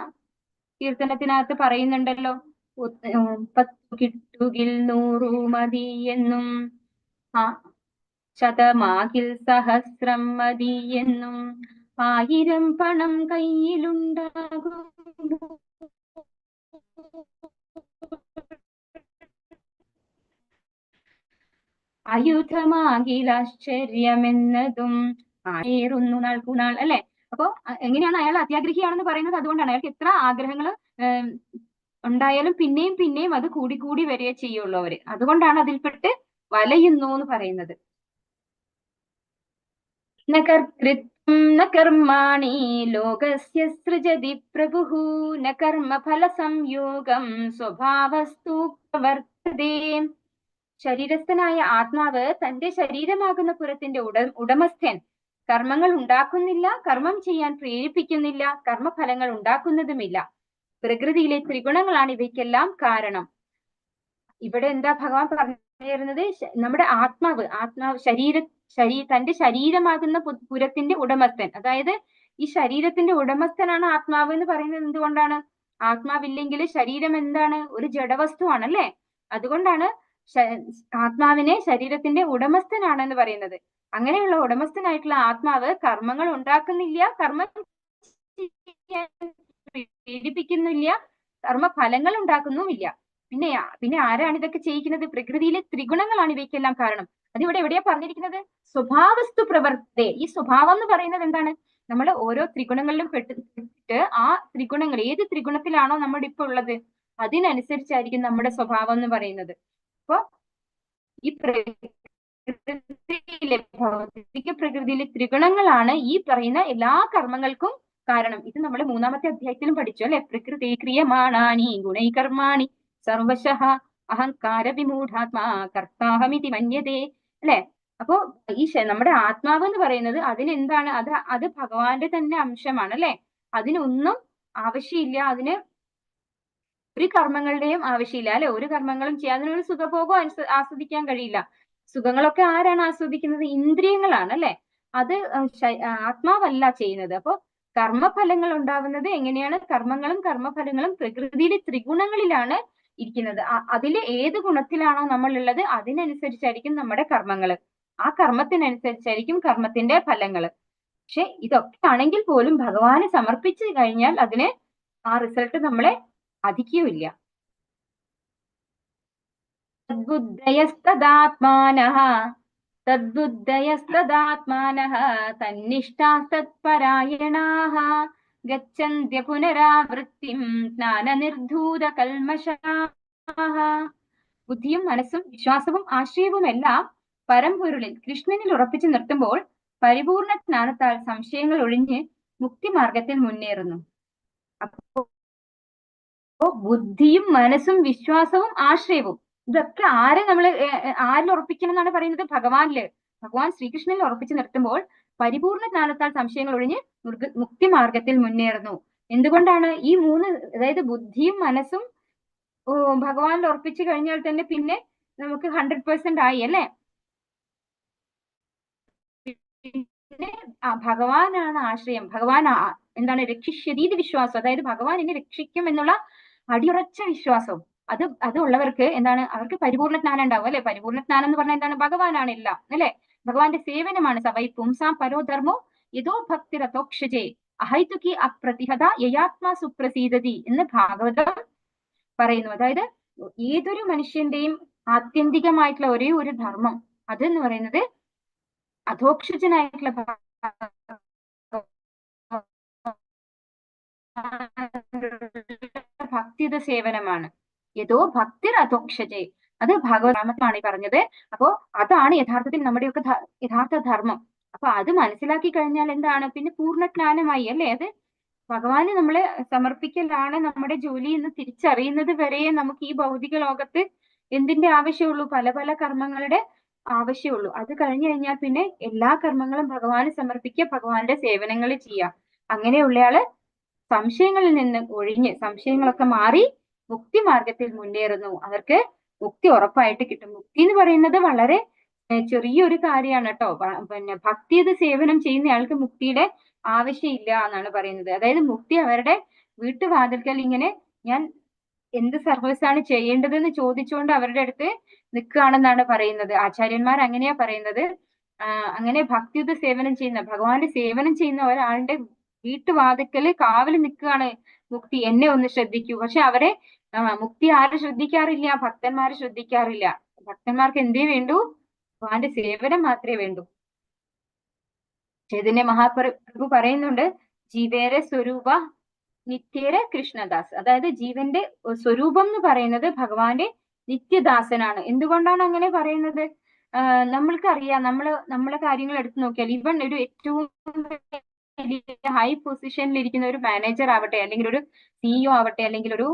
കീർത്തനത്തിനകത്ത് പറയുന്നുണ്ടല്ലോ, 10 കിട്ടുകിൽ 100 മതി എന്നും, ശതമാകിൽ സഹസ്രം മതി എന്നും, 1000 പണം കയ്യിലുണ്ടാകും ആയുധമാകിൽ ആശ്ചര്യമെന്നതും ആയേറുന്നു നാൾക്കുനാൾ അല്ലെ. അപ്പൊ എങ്ങനെയാണ് അയാൾ അത്യാഗ്രഹിയാണെന്ന് പറയുന്നത്? അതുകൊണ്ടാണ് അയാൾക്ക് എത്ര ആഗ്രഹങ്ങൾ ഉണ്ടായാലും പിന്നെയും പിന്നെയും അത് കൂടി കൂടി വരികയെ ചെയ്യുള്ളൂ അവര്. അതുകൊണ്ടാണ് അതിൽപ്പെട്ട് വലയുന്നു എന്ന് പറയുന്നത്. ന കർമാണി ലോകസ്യ സൃജതി പ്രഭുഃ ന കർമ്മഫല സംയോഗം സ്വഭാവസ്തു പ്രവർത്തതേ. ശരീരസ്ഥനായ ആത്മാവ് തന്റെ ശരീരമാകുന്ന പുരത്തിന്റെ ഉടമസ്ഥൻ കർമ്മങ്ങൾ ഉണ്ടാക്കുന്നില്ല, കർമ്മം ചെയ്യാൻ പ്രേരിപ്പിക്കുന്നില്ല, കർമ്മഫലങ്ങൾ ഉണ്ടാക്കുന്നതുമില്ല. പ്രകൃതിയിലെ ത്രിഗുണങ്ങളാണ് ഇവയ്ക്കെല്ലാം കാരണം. ഇവിടെ എന്താ ഭഗവാൻ പറഞ്ഞു തരുന്നത്? നമ്മുടെ ആത്മാവ് തന്റെ ശരീരമാകുന്ന പുരത്തിന്റെ ഉടമസ്ഥൻ, അതായത് ഈ ശരീരത്തിന്റെ ഉടമസ്ഥനാണ് ആത്മാവ് എന്ന് പറയുന്നത്. എന്തുകൊണ്ടാണ്? ആത്മാവില്ലെങ്കിൽ ശരീരം എന്താണ്? ഒരു ജഡവസ്തുവാണ് അല്ലെ. അതുകൊണ്ടാണ് ആത്മാവിനെ ശരീരത്തിന്റെ ഉടമസ്ഥനാണെന്ന് പറയുന്നത്. അങ്ങനെയുള്ള ഉടമസ്ഥനായിട്ടുള്ള ആത്മാവ് കർമ്മങ്ങൾ ഉണ്ടാക്കുന്നില്ല, കർമ്മം പ്രേരിപ്പിക്കുന്നില്ല, കർമ്മഫലങ്ങൾ ഉണ്ടാക്കുന്നുമില്ല. പിന്നെ ആരാണ് ഇതൊക്കെ ചെയ്യിക്കുന്നത്? പ്രകൃതിയിലെ ത്രിഗുണങ്ങളാണ് ഇവയ്ക്കെല്ലാം കാരണം. അതിവിടെ എവിടെയാ പറഞ്ഞിരിക്കുന്നത്? സ്വഭാവസ്തു പ്രവർത്തേ. ഈ സ്വഭാവം എന്ന് പറയുന്നത് എന്താണ്? നമ്മൾ ഓരോ ത്രിഗുണങ്ങളിലും പെട്ടിട്ട് ആ ത്രിഗുണങ്ങൾ ഏത് ത്രിഗുണത്തിലാണോ നമ്മുടെ ഇപ്പൊ ഉള്ളത് അതിനനുസരിച്ചായിരിക്കും നമ്മുടെ സ്വഭാവം എന്ന് പറയുന്നത്. അപ്പൊ ഈ ഭൗതിക പ്രകൃതിയിലെ ത്രിഗുണങ്ങളാണ് ഈ പറയുന്ന എല്ലാ കർമ്മങ്ങൾക്കും കാരണം. ഇത് നമ്മൾ 3-ാമത്തെ അധ്യായത്തിലും പഠിച്ചു അല്ലെ. പ്രകൃതി ക്രിയമാണാനി ഗുണൈകർമാണി സർവശഃ അഹങ്കാര വിമൂഢാത്മാ കർത്താഹമിതി മന്യതേ അല്ലെ. അപ്പോ ഈ നമ്മുടെ ആത്മാവ് എന്ന് പറയുന്നത് അതിനെന്താണ്? അത് ഭഗവാന്റെ തന്നെ അംശമാണ് അല്ലെ. അതിനൊന്നും ആവശ്യമില്ല, അതിന് ഒരു കർമ്മങ്ങളുടെയും ആവശ്യമില്ല അല്ലെ. ഒരു കർമ്മങ്ങളും ചെയ്യാൻ അതിനൊരു സുഖഭോഗം ആസ്വദിക്കാൻ കഴിയില്ല. സുഖങ്ങളൊക്കെ ആരാണ് ആസ്വദിക്കുന്നത്? ഇന്ദ്രിയങ്ങളാണ് അല്ലെ. അത് ആത്മാവല്ല ചെയ്യുന്നത്. അപ്പൊ കർമ്മഫലങ്ങൾ ഉണ്ടാവുന്നത് എങ്ങനെയാണ്? കർമ്മങ്ങളും കർമ്മഫലങ്ങളും പ്രകൃതിയിലെ ത്രിഗുണങ്ങളിലാണ് ഇരിക്കുന്നത്. അതിൽ ഏത് ഗുണത്തിലാണോ നമ്മൾ ഉള്ളത് അതിനനുസരിച്ചായിരിക്കും നമ്മുടെ കർമ്മങ്ങൾ, ആ കർമ്മത്തിനനുസരിച്ചായിരിക്കും കർമ്മത്തിന്റെ ഫലങ്ങൾ. പക്ഷെ ഇതൊക്കെ ആണെങ്കിൽ പോലും ഭഗവാന് സമർപ്പിച്ചു കഴിഞ്ഞാൽ അതിന് ആ റിസൾട്ട് നമ്മളെ ബാധിക്കുകയില്ല. തദ്ബുദ്ധയസ്തദാത്മാനഃ തന്നിഷ്ഠാസ്തത്പരായണാഃ ഗച്ഛന്ത്യ പുനരാവൃത്തിം ജ്ഞാനനിർധൂതകൽമഷാഃ. ബുദ്ധിയും മനസ്സും വിശ്വാസവും ആശ്രയവും എല്ലാം പരമ്പൊരുളിൽ കൃഷ്ണനിൽ ഉറപ്പിച്ചു നിർത്തുമ്പോൾ പരിപൂർണ ജ്ഞാനത്താൽ സംശയങ്ങൾ ഒഴിഞ്ഞ് മുക്തിമാർഗത്തിൽ മുന്നേറുന്നു. അപ്പോ ബുദ്ധിയും മനസ്സും വിശ്വാസവും ആശ്രയവും ഇതൊക്കെ ആരിൽ ഉറപ്പിക്കണം എന്നാണ് പറയുന്നത്? ഭഗവാനില്. ഭഗവാൻ ശ്രീകൃഷ്ണനിൽ ഉറപ്പിച്ചു നിർത്തുമ്പോൾ പരിപൂർണ ജ്ഞാനത്താൽ സംശയങ്ങൾ ഒഴിഞ്ഞ് മുക്തിമാർഗത്തിൽ മുന്നേറുന്നു. എന്തുകൊണ്ടാണ്? ഈ 3, അതായത് ബുദ്ധിയും മനസ്സും ഭഗവാനിൽ ഉറപ്പിച്ചു കഴിഞ്ഞാൽ തന്നെ പിന്നെ നമുക്ക് 100% ആയി അല്ലെ. പിന്നെ ഭഗവാനാണ് ആശ്രയം. ഭഗവാൻ എന്താണ്? രക്ഷിഷ്യതീതി വിശ്വാസം, അതായത് ഭഗവാൻ എന്നെ രക്ഷിക്കും എന്നുള്ള അടിയുറച്ച വിശ്വാസവും അത് ഉള്ളവർക്ക് എന്താണ്? അവർക്ക് പരിപൂർണ്ണ ജ്ഞാനം ഉണ്ടാവും അല്ലെ. പരിപൂർണ്ണ ജ്ഞാനം എന്ന് പറഞ്ഞാൽ എന്താണ്? ഭഗവാനാണ് എല്ലാം അല്ലെ. ഭഗവാന്റെ സേവനമാണ്. സവൈ പുംസാം പരോധർമ്മോ യഥോ ഭക്തിരതോക്ഷജേ അഹൈതുകി അപ്രതിഹത യയാത്മാ സുപ്രസീദതി എന്ന് ഭാഗവതം പറയുന്നു. അതായത് ഏതൊരു മനുഷ്യന്റെയും ആത്യന്തികമായിട്ടുള്ള ഒരേ ഒരു ധർമ്മം അതെന്ന് പറയുന്നത് അധോക്ഷജനായിട്ടുള്ള ഭക്തിയുടെ സേവനമാണ്. യഥോ ഭക്തിർ അധോക്ഷജേ. അത് ഭാഗവതമാണ് ഈ പറഞ്ഞത്. അപ്പോ അതാണ് യഥാർത്ഥത്തിൽ നമ്മുടെയൊക്കെ യഥാർത്ഥ ധർമ്മം. അപ്പൊ അത് മനസ്സിലാക്കി കഴിഞ്ഞാൽ എന്താണ്, പിന്നെ പൂർണ്ണജ്ഞാനമായി അല്ലേ. അത് ഭഗവാന് നമ്മളെ സമർപ്പിക്കലാണ് നമ്മുടെ ജോലി എന്ന് തിരിച്ചറിയുന്നത് വരെ നമുക്ക് ഈ ഭൗതിക ലോകത്ത് എന്തിന്റെ ആവശ്യമുള്ളൂ, പല പല കർമ്മങ്ങളുടെ ആവശ്യമുള്ളൂ. അത് കഴിഞ്ഞു കഴിഞ്ഞാൽ പിന്നെ എല്ലാ കർമ്മങ്ങളും ഭഗവാന് സമർപ്പിക്കുക, ഭഗവാന്റെ സേവനങ്ങൾ ചെയ്യുക. അങ്ങനെയുള്ളയാള് സംശയങ്ങളിൽ നിന്ന് ഒഴിഞ്ഞ് സംശയങ്ങളൊക്കെ മാറി മുക്തി മാർഗത്തിൽ മുന്നേറുന്നു. അവർക്ക് മുക്തി ഉറപ്പായിട്ട് കിട്ടും. മുക്തി എന്ന് പറയുന്നത് വളരെ ചെറിയൊരു കാര്യമാണ് കേട്ടോ. പിന്നെ ഭക്തിയത് സേവനം ചെയ്യുന്നയാൾക്ക് മുക്തിയുടെ ആവശ്യമില്ല എന്നാണ് പറയുന്നത്. അതായത് മുക്തി അവരുടെ വീട്ടുവാതിൽക്കൽ ഇങ്ങനെ ഞാൻ എന്ത് സർവീസ് ആണ് ചെയ്യേണ്ടതെന്ന് ചോദിച്ചുകൊണ്ട് അവരുടെ അടുത്ത് നിൽക്കുകയാണെന്നാണ് പറയുന്നത്. ആചാര്യന്മാർ അങ്ങനെയാ പറയുന്നത്. അങ്ങനെ ഭക്തിയുത സേവനം ചെയ്യുന്ന, ഭഗവാന്റെ സേവനം ചെയ്യുന്ന ഒരാളുടെ വീട്ടുവാതിക്കല് കാവല് നിൽക്കുകയാണ് മുക്തി. എന്നെ ഒന്ന് ശ്രദ്ധിക്കൂ. പക്ഷെ അവരെ മുക്തി ആരും ശ്രദ്ധിക്കാറില്ല, ഭക്തന്മാര് ശ്രദ്ധിക്കാറില്ല. ഭക്തന്മാർക്ക് എന്തേ വേണ്ടൂ, ഭഗവാന്റെ സേവനം മാത്രമേ വേണ്ടൂ. ചൈതന്യ മഹാപ്രഭു പറയുന്നുണ്ട്, ജീവേര സ്വരൂപ നിത്യേര കൃഷ്ണദാസ്. അതായത് ജീവന്റെ സ്വരൂപം എന്ന് പറയുന്നത് ഭഗവാന്റെ നിത്യദാസനാണ്. എന്തുകൊണ്ടാണ് അങ്ങനെ പറയുന്നത്? നമ്മൾക്കറിയാം, നമ്മളെ കാര്യങ്ങൾ എടുത്തു നോക്കിയാൽ ഇവൻ ഒരു ഏറ്റവും ഹൈ പൊസിഷനിൽ ഇരിക്കുന്ന ഒരു മാനേജർ ആവട്ടെ, അല്ലെങ്കിൽ ഒരു സിഇഒ ആവട്ടെ, അല്ലെങ്കിൽ ഒരു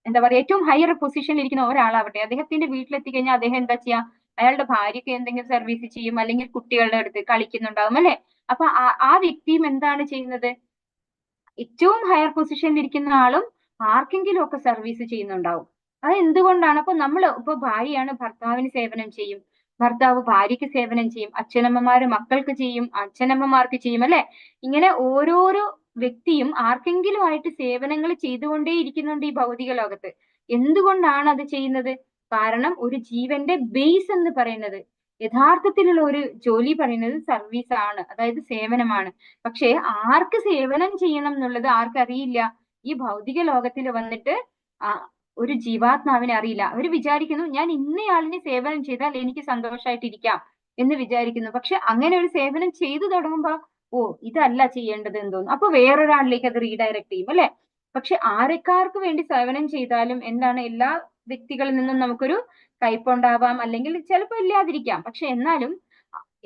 എന്താ പറയുക, ഏറ്റവും ഹയർ പൊസിഷനിൽ ഇരിക്കുന്ന ഒരാളാവട്ടെ, അദ്ദേഹത്തിന്റെ വീട്ടിലെത്തി കഴിഞ്ഞാൽ അദ്ദേഹം എന്താ ചെയ്യാ, അയാളുടെ ഭാര്യയ്ക്ക് എന്തെങ്കിലും സർവീസ് ചെയ്യും, അല്ലെങ്കിൽ കുട്ടികളുടെ അടുത്ത് കളിക്കുന്നുണ്ടാവും അല്ലെ. അപ്പൊ ആ വ്യക്തിയും എന്താണ് ചെയ്യുന്നത്, ഏറ്റവും ഹയർ പൊസിഷനിൽ ഇരിക്കുന്ന ആളും ആർക്കെങ്കിലും ഒക്കെ സർവീസ് ചെയ്യുന്നുണ്ടാവും. അത് എന്തുകൊണ്ടാണ്? അപ്പൊ ഇപ്പൊ ഭാര്യയാണ് ഭർത്താവിന് സേവനം ചെയ്യും, ഭർത്താവ് ഭാര്യയ്ക്ക് സേവനം ചെയ്യും, അച്ഛനമ്മമാര് മക്കൾക്ക് ചെയ്യും, അച്ഛനമ്മമാർക്ക് ചെയ്യും അല്ലെ. ഇങ്ങനെ ഓരോരോ വ്യക്തിയും ആർക്കെങ്കിലും ആയിട്ട് സേവനങ്ങൾ ചെയ്തുകൊണ്ടേ ഇരിക്കുന്നുണ്ട് ഈ ഭൗതിക ലോകത്ത്. എന്തുകൊണ്ടാണ് അത് ചെയ്യുന്നത്? കാരണം ഒരു ജീവന്റെ ബേസ് എന്ന് പറയുന്നത്, യഥാർത്ഥത്തിലുള്ള ഒരു ജോലി പറയുന്നത് സർവീസ് ആണ്, അതായത് സേവനമാണ്. പക്ഷെ ആർക്ക് സേവനം ചെയ്യണം എന്നുള്ളത് ആർക്കറിയില്ല. ഈ ഭൗതിക ലോകത്തിൽ വന്നിട്ട് ഒരു ജീവാത്മാവിനെ അറിയില്ല. അവര് വിചാരിക്കുന്നു ഞാൻ ഇന്നയാളിനെ സേവനം ചെയ്താൽ എനിക്ക് സന്തോഷമായിട്ടിരിക്കാം എന്ന് വിചാരിക്കുന്നു. പക്ഷെ അങ്ങനെ ഒരു സേവനം ചെയ്തു തുടങ്ങുമ്പോ ഓ ഇതല്ല ചെയ്യേണ്ടത് എന്ന് തോന്നും. അപ്പൊ വേറൊരാളിലേക്ക് അത് റീഡയറക്ട് ചെയ്യും അല്ലെ. പക്ഷെ ആരൊക്കാർക്ക് വേണ്ടി സേവനം ചെയ്താലും എന്താണ്, എല്ലാ വ്യക്തികളിൽ നിന്നും നമുക്കൊരു കയ്പുണ്ടാവാം, അല്ലെങ്കിൽ ചിലപ്പോൾ ഇല്ലാതിരിക്കാം. പക്ഷെ എന്നാലും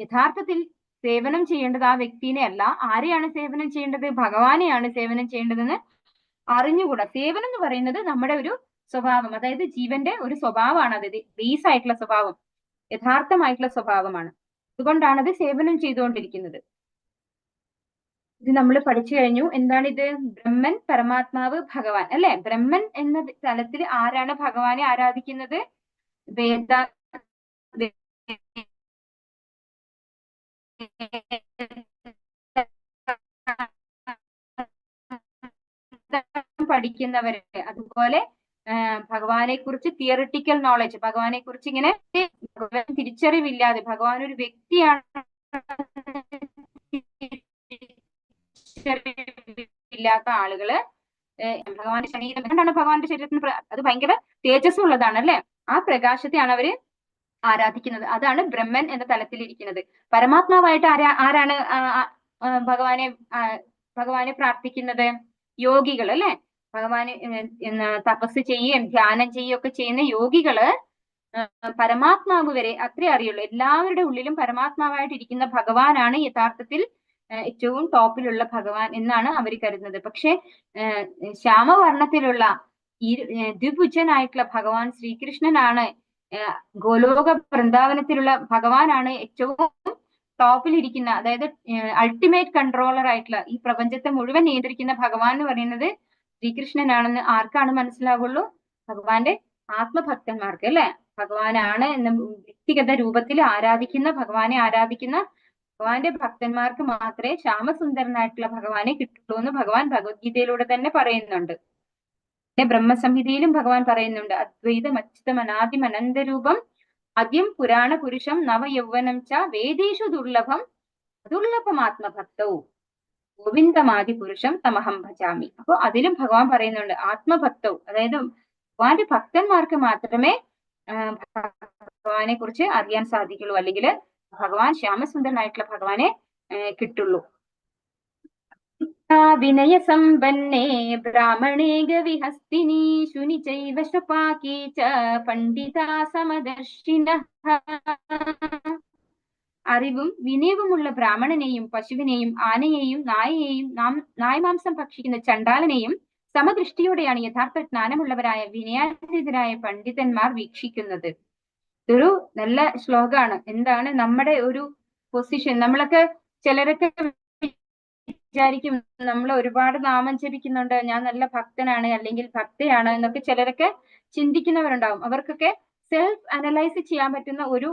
യഥാർത്ഥത്തിൽ സേവനം ചെയ്യേണ്ടത് ആ വ്യക്തിനെ അല്ല, ആരെയാണ് സേവനം ചെയ്യേണ്ടത്, ഭഗവാനെയാണ് സേവനം ചെയ്യേണ്ടതെന്ന് അറിഞ്ഞുകൂടാ. സേവനം എന്ന് പറയുന്നത് നമ്മുടെ ഒരു സ്വഭാവം, അതായത് ജീവന്റെ ഒരു സ്വഭാവമാണ്, അതായത് ബേസ് ആയിട്ടുള്ള സ്വഭാവം, യഥാർത്ഥമായിട്ടുള്ള സ്വഭാവമാണ്. അതുകൊണ്ടാണ് അത് സേവനം ചെയ്തുകൊണ്ടിരിക്കുന്നത്. ഇത് നമ്മൾ പഠിച്ചു കഴിഞ്ഞു. എന്താണിത്? ബ്രഹ്മൻ, പരമാത്മാവ്, ഭഗവാൻ അല്ലെ. ബ്രഹ്മൻ എന്ന തലത്തിൽ ആരാണ് ഭഗവാനെ ആരാധിക്കുന്നത്? വേദ പഠിക്കുന്നവര്, അതുപോലെ ഭഗവാനെ കുറിച്ച് തിയറിറ്റിക്കൽ നോളജ്, ഭഗവാനെ കുറിച്ച് ഇങ്ങനെ തിരിച്ചറിവില്ലാതെ ഭഗവാൻ ഒരു വ്യക്തിയാണ് ഇല്ലാത്ത ആളുകള് ഭഗവാന്റെ ശരീരം എന്താണ്, ഭഗവാന്റെ ശരീരത്തിന് അത് ഭയങ്കര തേജസ് ഉള്ളതാണ് അല്ലെ. ആ പ്രകാശത്തെയാണ് അവര് ആരാധിക്കുന്നത്. അതാണ് ബ്രഹ്മൻ എന്ന തലത്തിൽ ഇരിക്കുന്നത്. പരമാത്മാവായിട്ട് ആരാണ് ഭഗവാനെ പ്രാർത്ഥിക്കുന്നത്? യോഗികൾ അല്ലെ. ഭഗവാന് തപസ് ചെയ്യുകയും ധ്യാനം ചെയ്യുകയും ഒക്കെ ചെയ്യുന്ന യോഗികള് പരമാത്മാവ് വരെ അത്രേ അറിയുള്ളൂ. എല്ലാവരുടെ ഉള്ളിലും പരമാത്മാവായിട്ട് ഇരിക്കുന്ന ഭഗവാനാണ് യഥാർത്ഥത്തിൽ ഏറ്റവും ടോപ്പിലുള്ള ഭഗവാൻ എന്നാണ് അവർ കരുതുന്നത്. പക്ഷെ ശ്യാമവർണ്ണത്തിലുള്ള ഈ ദ്വിഭുജനായിട്ടുള്ള ഭഗവാൻ ശ്രീകൃഷ്ണനാണ്, ഗോലോക വൃന്ദാവനത്തിലുള്ള ഭഗവാനാണ് ഏറ്റവും ടോപ്പിലിരിക്കുന്ന, അതായത് അൾട്ടിമേറ്റ് കൺട്രോളർ ആയിട്ടുള്ള, ഈ പ്രപഞ്ചത്തെ മുഴുവൻ നിയന്ത്രിക്കുന്ന ഭഗവാൻ എന്ന് പറയുന്നത് ശ്രീകൃഷ്ണനാണെന്ന് ആർക്കാണ് മനസ്സിലാവുള്ളൂ? ഭഗവാന്റെ ആത്മഭക്തന്മാർക്ക് അല്ലെ. ഭഗവാനാണ് എന്ന വ്യക്തിഗത രൂപത്തിൽ ആരാധിക്കുന്ന, ഭഗവാനെ ആരാധിക്കുന്ന ഭഗവാന്റെ ഭക്തന്മാർക്ക് മാത്രമേ ശ്യാമസുന്ദരനായിട്ടുള്ള ഭഗവാനെ കിട്ടുള്ളൂ എന്ന് ഭഗവാൻ ഭഗവത്ഗീതയിലൂടെ തന്നെ പറയുന്നുണ്ട്. ബ്രഹ്മസംഹിതയിലും ഭഗവാൻ പറയുന്നുണ്ട്, അദ്വൈതം അച്യുതം അനാദിം അനന്തരൂപം ആദ്യം പുരാണ പുരുഷം നവയൗവനം ച വേദേഷു ദുർലഭം ആത്മഭക്തവും ഗോവിന്ദമാദി പുരുഷം തമഹം ഭജാമി. അപ്പൊ അതിലും ഭഗവാൻ പറയുന്നുണ്ട് ആത്മഭക്തവും, അതായത് ഭഗവാന്റെ ഭക്തന്മാർക്ക് മാത്രമേ ഭഗവാനെ കുറിച്ച് അറിയാൻ സാധിക്കുള്ളൂ, അല്ലെങ്കിൽ ഭഗവാൻ ശ്യാമസുന്ദരനായിട്ടുള്ള ഭഗവാനെ കിട്ടുള്ളൂ. വിനയസമ്പന്നേ ബ്രാഹ്മണേ ഗവിഹസ്തിനി ശുനി ചൈവ ശപാകീ ച പണ്ഡിതാ സമദർശിനഃ. അറിവും വിനയവുമുള്ള ബ്രാഹ്മണനെയും പശുവിനെയും ആനയെയും നായയെയും നായ്മാംസം ഭക്ഷിക്കുന്ന ചണ്ടാലനെയും സമദൃഷ്ടിയോടെയാണ് യഥാർത്ഥ ജ്ഞാനമുള്ളവരായ വിനയാന്വിതരായ പണ്ഡിതന്മാർ വീക്ഷിക്കുന്നത്. ഇതൊരു നല്ല ശ്ലോകമാണ്. എന്താണ് നമ്മുടെ ഒരു പൊസിഷൻ? നമ്മളൊക്കെ ചിലരൊക്കെ വിചാരിക്കും നമ്മൾ ഒരുപാട് നാമം ജപിക്കുന്നുണ്ട്, ഞാൻ നല്ല ഭക്തനാണ് അല്ലെങ്കിൽ ഭക്തയാണ് എന്നൊക്കെ ചിലരൊക്കെ ചിന്തിക്കുന്നവരുണ്ടാവും. അവർക്കൊക്കെ സെൽഫ് അനലൈസ് ചെയ്യാൻ പറ്റുന്ന ഒരു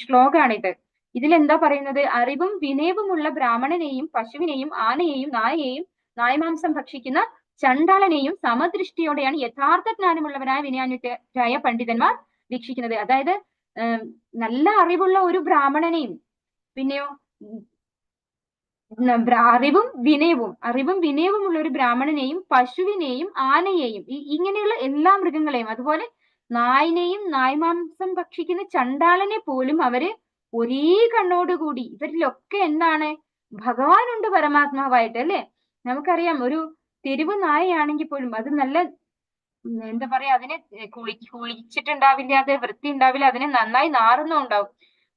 ശ്ലോകാണിത്. ഇതിലെന്താ പറയുന്നത്? അറിവും വിനയവുമുള്ള ബ്രാഹ്മണനെയും പശുവിനെയും ആനയെയും നായയെയും നായ്മാംസം ഭക്ഷിക്കുന്ന ചണ്ടാളനെയും സമദൃഷ്ടിയോടെയാണ് യഥാർത്ഥ ജ്ഞാനമുള്ളവരായ വിനയാന്വിതരായ പണ്ഡിതന്മാർ വീക്ഷിക്കുന്നത്. അതായത് നല്ല അറിവുള്ള ഒരു ബ്രാഹ്മണനെയും പിന്നെയോ അറിവും വിനയവുമുള്ള ഒരു ബ്രാഹ്മണനെയും പശുവിനെയും ആനയെയും ഇങ്ങനെയുള്ള എല്ലാ മൃഗങ്ങളെയും അതുപോലെ നായിനെയും നായ്മാംസം ഭക്ഷിക്കുന്ന ചണ്ടാളനെ പോലും അവര് ഒരേ കണ്ണോടുകൂടി, ഇവരിലൊക്കെ എന്താണ്? ഭഗവാനുണ്ട് പരമാത്മാവായിട്ട്, അല്ലെ? നമുക്കറിയാം, ഒരു തെരുവ് നായയാണെങ്കിൽ പോലും അത് നല്ല എന്താ പറയാ, അതിനെ കുളിച്ചിട്ടുണ്ടാവില്ല, അത് വൃത്തി ഉണ്ടാവില്ല, അതിനെ നന്നായി നാറുന്നുണ്ടാവും.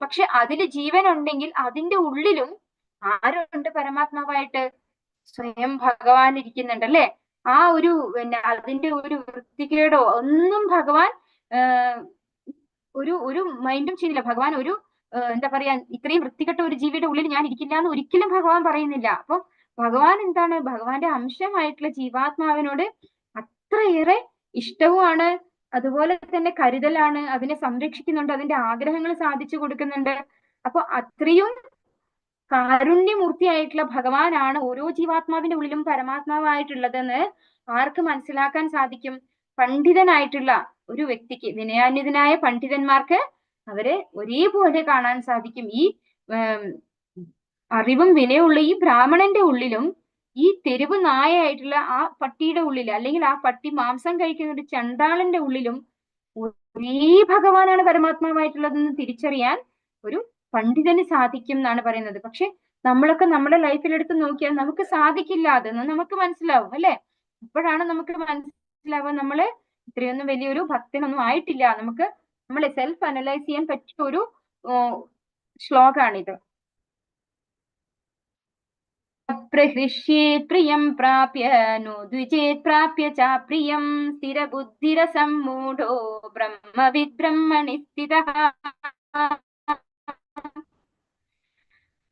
പക്ഷെ അതില് ജീവൻ ഉണ്ടെങ്കിൽ അതിന്റെ ഉള്ളിലും ആരുണ്ട്? പരമാത്മാവായിട്ട് സ്വയം ഭഗവാൻ ഇരിക്കുന്നുണ്ട്, അല്ലെ? ആ ഒരു അതിന്റെ ഒരു വൃത്തികേടോ ഒന്നും ഭഗവാൻ ഒരു മൈൻഡും ചെയ്യുന്നില്ല. ഭഗവാൻ ഒരു എന്താ പറയാ, ഇത്രയും വൃത്തികെട്ട ഒരു ജീവിയുടെ ഉള്ളിൽ ഞാൻ ഇരിക്കില്ല എന്ന് ഒരിക്കലും ഭഗവാൻ പറയുന്നില്ല. അപ്പൊ ഭഗവാൻ എന്താണ്? ഭഗവാന്റെ അംശമായിട്ടുള്ള ജീവാത്മാവിനോട് അത്രയേറെ ഇഷ്ടവുമാണ്, അതുപോലെ തന്നെ കരുതലാണ്, അതിനെ സംരക്ഷിക്കുന്നുണ്ട്, അതിന്റെ ആഗ്രഹങ്ങൾ സാധിച്ചു കൊടുക്കുന്നുണ്ട്. അപ്പൊ അത്രയും കാരുണ്യമൂർത്തിയായിട്ടുള്ള ഭഗവാനാണ് ഓരോ ജീവാത്മാവിന്റെ ഉള്ളിലും പരമാത്മാവായിട്ടുള്ളതെന്ന് ആർക്ക് മനസ്സിലാക്കാൻ സാധിക്കും? പണ്ഡിതനായിട്ടുള്ള ഒരു വ്യക്തിക്ക്, വിനയാന്വിതനായ പണ്ഡിതന്മാർക്ക് അവരെ ഒരേപോലെ കാണാൻ സാധിക്കും. ഈ അറിവും വിനയമുള്ള ഈ ബ്രാഹ്മണന്റെ ഉള്ളിലും ഈ തെരുവ് നായയായിട്ടുള്ള ആ പട്ടിയുടെ ഉള്ളിൽ, അല്ലെങ്കിൽ ആ പട്ടി മാംസം കഴിക്കുന്ന ഒരു ചണ്ടാളന്റെ ഉള്ളിലും ഒരേ ഭഗവാനാണ് പരമാത്മാവായിട്ടുള്ളതെന്ന് തിരിച്ചറിയാൻ ഒരു പണ്ഡിതന് സാധിക്കും എന്നാണ് പറയുന്നത്. പക്ഷെ നമ്മളൊക്കെ നമ്മുടെ ലൈഫിലെടുത്ത് നോക്കിയാൽ നമുക്ക് സാധിക്കില്ല അതെന്ന് നമുക്ക് മനസ്സിലാവും, അല്ലെ? അപ്പോഴാണ് നമുക്ക് മനസ്സിലാവുക നമ്മള് ഇത്രയൊന്നും വലിയൊരു ഭക്തനൊന്നും ആയിട്ടില്ല. നമുക്ക് നമ്മളെ സെൽഫ് അനലൈസ് ചെയ്യാൻ പറ്റിയ ഒരു ശ്ലോകാണിത്. പ്രഹൃഷ്യേത് പ്രിയം പ്രാപ്യ നോ ദ്വിജേത് പ്രാപ്യ ചാപ്രിയം സ്ഥിരബുദ്ധിരസമ്മൂഢോ ബ്രഹ്മവിദ് ബ്രഹ്മണി സ്ഥിതഃ.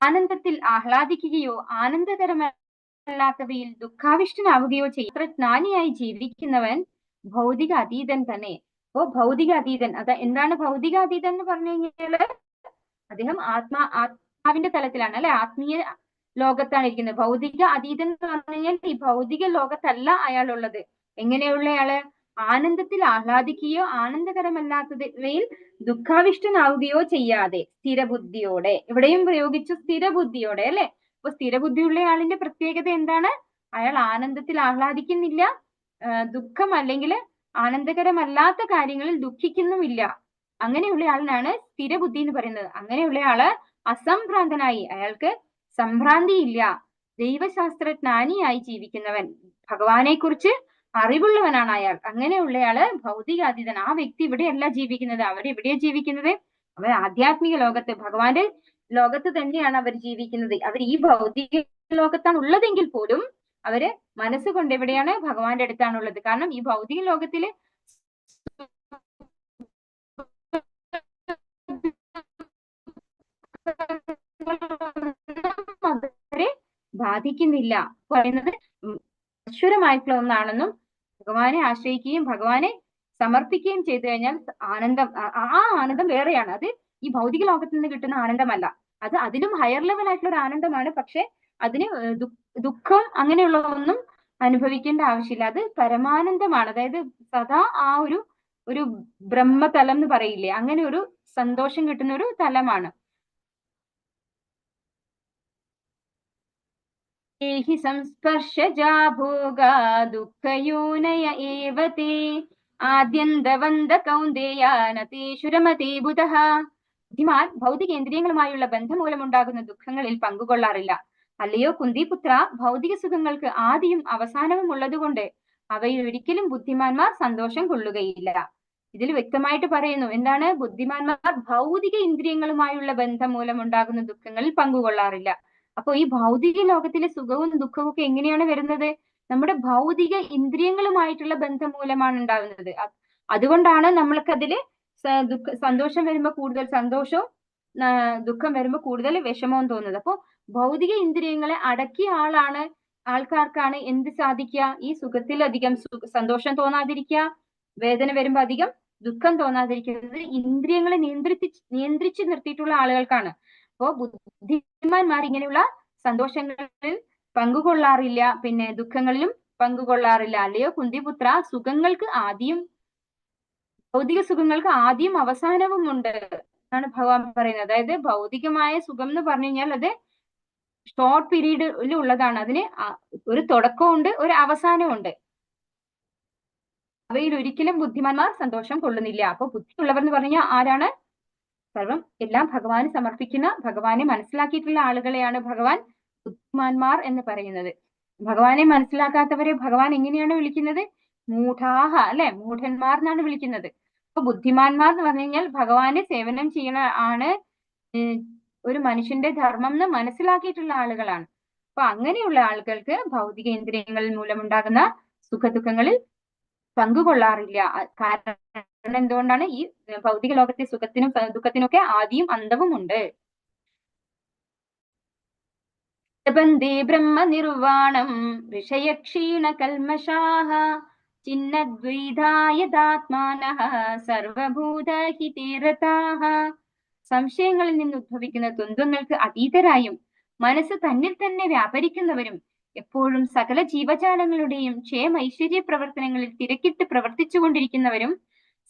ആനന്ദത്തിൽ ആഹ്ലാദിക്കുകയോ ആനന്ദകരമല്ലാത്തവയിൽ ദുഃഖാവിഷ്ടനാവുകയോ ചെയ്യുന്ന ജ്ഞാനിയായി ജീവിക്കുന്നവൻ ഭൗതിക അതീതൻ തന്നെ. അപ്പോ ഭൗതിക അതീതൻ, എന്താണ് ഭൗതിക അതീതൻ എന്ന് പറഞ്ഞു കഴിഞ്ഞാല് അദ്ദേഹം ആത്മാവിന്റെ തലത്തിലാണ്, അല്ലെ? ആത്മീയ ലോകത്താണ് ഇരിക്കുന്നത്. ഭൗതിക അതീതൻ എന്ന് പറഞ്ഞു കഴിഞ്ഞാൽ ഈ ഭൗതിക ലോകത്തല്ല അയാളുള്ളത്. എങ്ങനെയുള്ളയാള്? ആനന്ദത്തിൽ ആഹ്ലാദിക്കുകയോ ആനന്ദകരമല്ലാത്തവയിൽ ദുഃഖാവിഷ്ടനാവുകയോ ചെയ്യാതെ സ്ഥിരബുദ്ധിയോടെ. ഇവിടെയും പ്രയോഗിച്ചു സ്ഥിരബുദ്ധിയോടെ, അല്ലെ? അപ്പൊ സ്ഥിരബുദ്ധിയുള്ള ആളിന്റെ പ്രത്യേകത എന്താണ്? അയാൾ ആനന്ദത്തിൽ ആഹ്ലാദിക്കുന്നില്ല, ദുഃഖം അല്ലെങ്കിൽ ആനന്ദകരമല്ലാത്ത കാര്യങ്ങളിൽ ദുഃഖിക്കുന്നുമില്ല. അങ്ങനെയുള്ള ആളിനാണ് സ്ഥിരബുദ്ധി എന്ന് പറയുന്നത്. അങ്ങനെയുള്ള ആള് അസംഭ്രാന്തനായി, അയാൾക്ക് സംഭ്രാന്തിയില്ല, ദൈവശാസ്ത്രജ്ഞാനിയായി ജീവിക്കുന്നവൻ, ഭഗവാനെ കുറിച്ച് അറിവുള്ളവനാണ് അയാൾ. അങ്ങനെയുള്ളയാള് ഭൗതികാതീതൻ. ആ വ്യക്തി ഇവിടെയല്ല ജീവിക്കുന്നത്. അവരെവിടെയാ ജീവിക്കുന്നത്? അവർ ആധ്യാത്മിക ലോകത്ത്, ഭഗവാന്റെ ലോകത്ത് തന്നെയാണ് അവർ ജീവിക്കുന്നത്. അവർ ഈ ഭൗതിക ലോകത്താണ് ഉള്ളതെങ്കിൽ പോലും അവര് മനസ്സുകൊണ്ട് എവിടെയാണ്? ഭഗവാന്റെ അടുത്താണുള്ളത്. കാരണം ഈ ഭൗതിക ലോകത്തില് അവരെ ബാധിക്കുന്നില്ല. പറയുന്നത് അശ്വരമായിട്ടുള്ള ഒന്നാണെന്നും ഭഗവാനെ ആശ്രയിക്കുകയും ഭഗവാനെ സമർപ്പിക്കുകയും ചെയ്തു കഴിഞ്ഞാൽ ആനന്ദം വേറെയാണ്. അത് ഈ ഭൗതിക ലോകത്തിൽ നിന്ന് കിട്ടുന്ന ആനന്ദമല്ല, അത് അതിലും ഹയർ ലെവൽ ആയിട്ടുള്ള ഒരു ആനന്ദമാണ്. പക്ഷെ അതിന് ദുഃഖം അങ്ങനെയുള്ള ഒന്നും അനുഭവിക്കേണ്ട ആവശ്യമില്ല. അത് പരമാനന്ദമാണ്. അതായത് സദാ ആ ഒരു ബ്രഹ്മതലം എന്ന് പറയില്ലേ, അങ്ങനെ ഒരു സന്തോഷം കിട്ടുന്ന ഒരു തലമാണ്. സംസ്പർശജാ ഭോഗാ ദുഃഖയോനയ ഏവ തേ ആദ്യന്തവന്ത കൗന്ദേയാനതേഷുരമതേ ബുധഃ. ബുദ്ധിമാൻ ഭൗതികേന്ദ്രിയങ്ങളുമായുള്ള ബന്ധം മൂലമുണ്ടാകുന്ന ദുഃഖങ്ങളിൽ പങ്കുകൊള്ളാറില്ല. അല്ലയോ കുന്തിപുത്ര, ഭൗതിക സുഖങ്ങൾക്ക് ആദിയും അവസാനവും ഉള്ളതുകൊണ്ട് അവയിൽ ഒരിക്കലും ബുദ്ധിമാന്മാർ സന്തോഷം കൊള്ളുകയില്ല. ഇതിൽ വ്യക്തമായിട്ട് പറയുന്നു എന്താണ്? ബുദ്ധിമാന്മാർ ഭൗതിക ഇന്ദ്രിയങ്ങളുമായുള്ള ബന്ധം മൂലം ഉണ്ടാകുന്ന ദുഃഖങ്ങളിൽ പങ്കുകൊള്ളാറില്ല. അപ്പൊ ഈ ഭൗതിക ലോകത്തിലെ സുഖവും ദുഃഖവും ഒക്കെ എങ്ങനെയാണ് വരുന്നത്? നമ്മുടെ ഭൗതിക ഇന്ദ്രിയങ്ങളുമായിട്ടുള്ള ബന്ധം മൂലമാണ് ഉണ്ടാകുന്നത്. അതുകൊണ്ടാണ് നമ്മൾക്കതില് സന്തോഷം വരുമ്പോ കൂടുതൽ സന്തോഷവും ദുഃഖം വരുമ്പോ കൂടുതൽ വിഷമവും തോന്നുന്നത്. അപ്പൊ ഭൗതിക ഇന്ദ്രിയങ്ങളെ അടക്കിയ ആൾക്കാർക്കാണ് എന്ത് സാധിക്കുക? ഈ സുഖത്തിൽ അധികം സന്തോഷം തോന്നാതിരിക്കുക, വേദന വരുമ്പോ അധികം ദുഃഖം തോന്നാതിരിക്കുന്നത് ഇന്ദ്രിയങ്ങളെ നിയന്ത്രിച്ച് നിർത്തിയിട്ടുള്ള ആളുകൾക്കാണ്. അപ്പോ ബുദ്ധിമാന്മാർ ഇങ്ങനെയുള്ള സന്തോഷങ്ങളിൽ പങ്കുകൊള്ളാറില്ല, പിന്നെ ദുഃഖങ്ങളിലും പങ്കുകൊള്ളാറില്ല. അല്ലയോ കുന്തിപുത്ര, ഭൗതിക സുഖങ്ങൾക്ക് ആദ്യം അവസാനവും ഉണ്ട് എന്നാണ് ഭഗവാൻ പറയുന്നത്. അതായത് ഭൗതികമായ സുഖം എന്ന് പറഞ്ഞു കഴിഞ്ഞാൽ അത് ഷോർട്ട് പീരീഡിൽ ഉള്ളതാണ്. അതിന് ഒരു തുടക്കമുണ്ട്, ഒരു അവസാനമുണ്ട്. അവയിൽ ഒരിക്കലും ബുദ്ധിമാന്മാർ സന്തോഷം കൊള്ളുന്നില്ല. അപ്പൊ ബുദ്ധിയുള്ളവർ എന്ന് പറഞ്ഞാൽ ആരാണ്? സർവം എല്ലാം ഭഗവാന് സമർപ്പിക്കുന്ന, ഭഗവാനെ മനസ്സിലാക്കിയിട്ടുള്ള ആളുകളെയാണ് ഭഗവാൻ ബുദ്ധിമാന്മാർ എന്ന് പറയുന്നത്. ഭഗവാനെ മനസ്സിലാക്കാത്തവരെ ഭഗവാൻ എങ്ങനെയാണ് വിളിക്കുന്നത്? മൂഢാഹ, അല്ലെ? മൂഢന്മാർ എന്നാണ് വിളിക്കുന്നത്. അപ്പൊ ബുദ്ധിമാന്മാർ എന്ന് പറഞ്ഞു കഴിഞ്ഞാൽ ഭഗവാനെ സേവനം ചെയ്യണ ആണ് ഒരു മനുഷ്യന്റെ ധർമ്മം എന്ന് മനസ്സിലാക്കിയിട്ടുള്ള ആളുകളാണ്. അപ്പൊ അങ്ങനെയുള്ള ആളുകൾക്ക് ഭൗതിക ഇന്ദ്രിയങ്ങളിൽ മൂലമുണ്ടാകുന്ന സുഖദുഃഖങ്ങളിൽ പങ്കുകൊള്ളാറില്ല. കാരണം എന്തുകൊണ്ടാണ്? ഈ ഭൗതിക ലോകത്തെ സുഖത്തിനും ദുഃഖത്തിനൊക്കെ ആദിയും അന്തവും ഉണ്ട്. ബന്ധേ ബ്രഹ്മ നിർവാണം ഋഷയക്ഷീണ കൽമഷാഃ ചിന്നദ്വൈതായതാത്മാനഃ സർവഭൂതഹിതേരതാഃ. സംശയങ്ങളിൽ നിന്ന് ഉദ്ഭവിക്കുന്ന ദ്വന്ദ്വങ്ങൾക്ക് അതീതരായും മനസ്സ് തന്നിൽ തന്നെ വ്യാപരിക്കുന്നവരും എപ്പോഴും സകല ജീവജാലങ്ങളുടെയും ക്ഷേമൈശ്വര്യ പ്രവർത്തനങ്ങളിൽ തിരക്കിട്ട് പ്രവർത്തിച്ചു കൊണ്ടിരിക്കുന്നവരും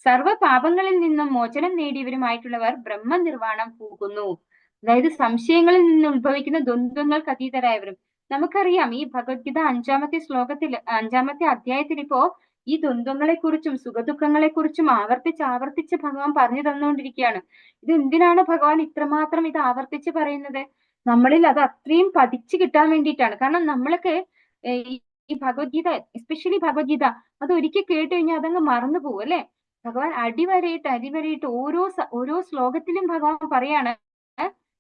സർവ പാപങ്ങളിൽ നിന്നും മോചനം നേടിയവരുമായിട്ടുള്ളവർ ബ്രഹ്മനിർവാണം പോകുന്നു. അതായത് സംശയങ്ങളിൽ നിന്ന് ഉത്ഭവിക്കുന്ന ദ്വന്ദ്വങ്ങൾക്ക് അതീതരായവരും. നമുക്കറിയാം ഈ ഭഗവത്ഗീത 5-ാമത്തെ അധ്യായത്തിൽ ഇപ്പോ ഈ ദ്വന്ദ്വങ്ങളെ കുറിച്ചും സുഖദുഃഖങ്ങളെ കുറിച്ചും ആവർത്തിച്ച് ഭഗവാൻ പറഞ്ഞു തന്നുകൊണ്ടിരിക്കുകയാണ്. ഇത് എന്തിനാണ് ഭഗവാൻ ഇത്രമാത്രം ഇത് ആവർത്തിച്ച് പറയുന്നത്? നമ്മളിൽ അത് അത്രയും പതിച്ചു കിട്ടാൻ വേണ്ടിയിട്ടാണ്. കാരണം നമ്മളൊക്കെ ഈ ഭഗവത്ഗീത, എസ്പെഷ്യലി ഭഗവത്ഗീത, അത് ഒരിക്കൽ കേട്ട് കഴിഞ്ഞാൽ അതങ്ങ് മറന്നു പോകും, അല്ലെ? ഭഗവാൻ അടിവരയിട്ട് ഓരോ ശ്ലോകത്തിലും ഭഗവാൻ പറയാണ്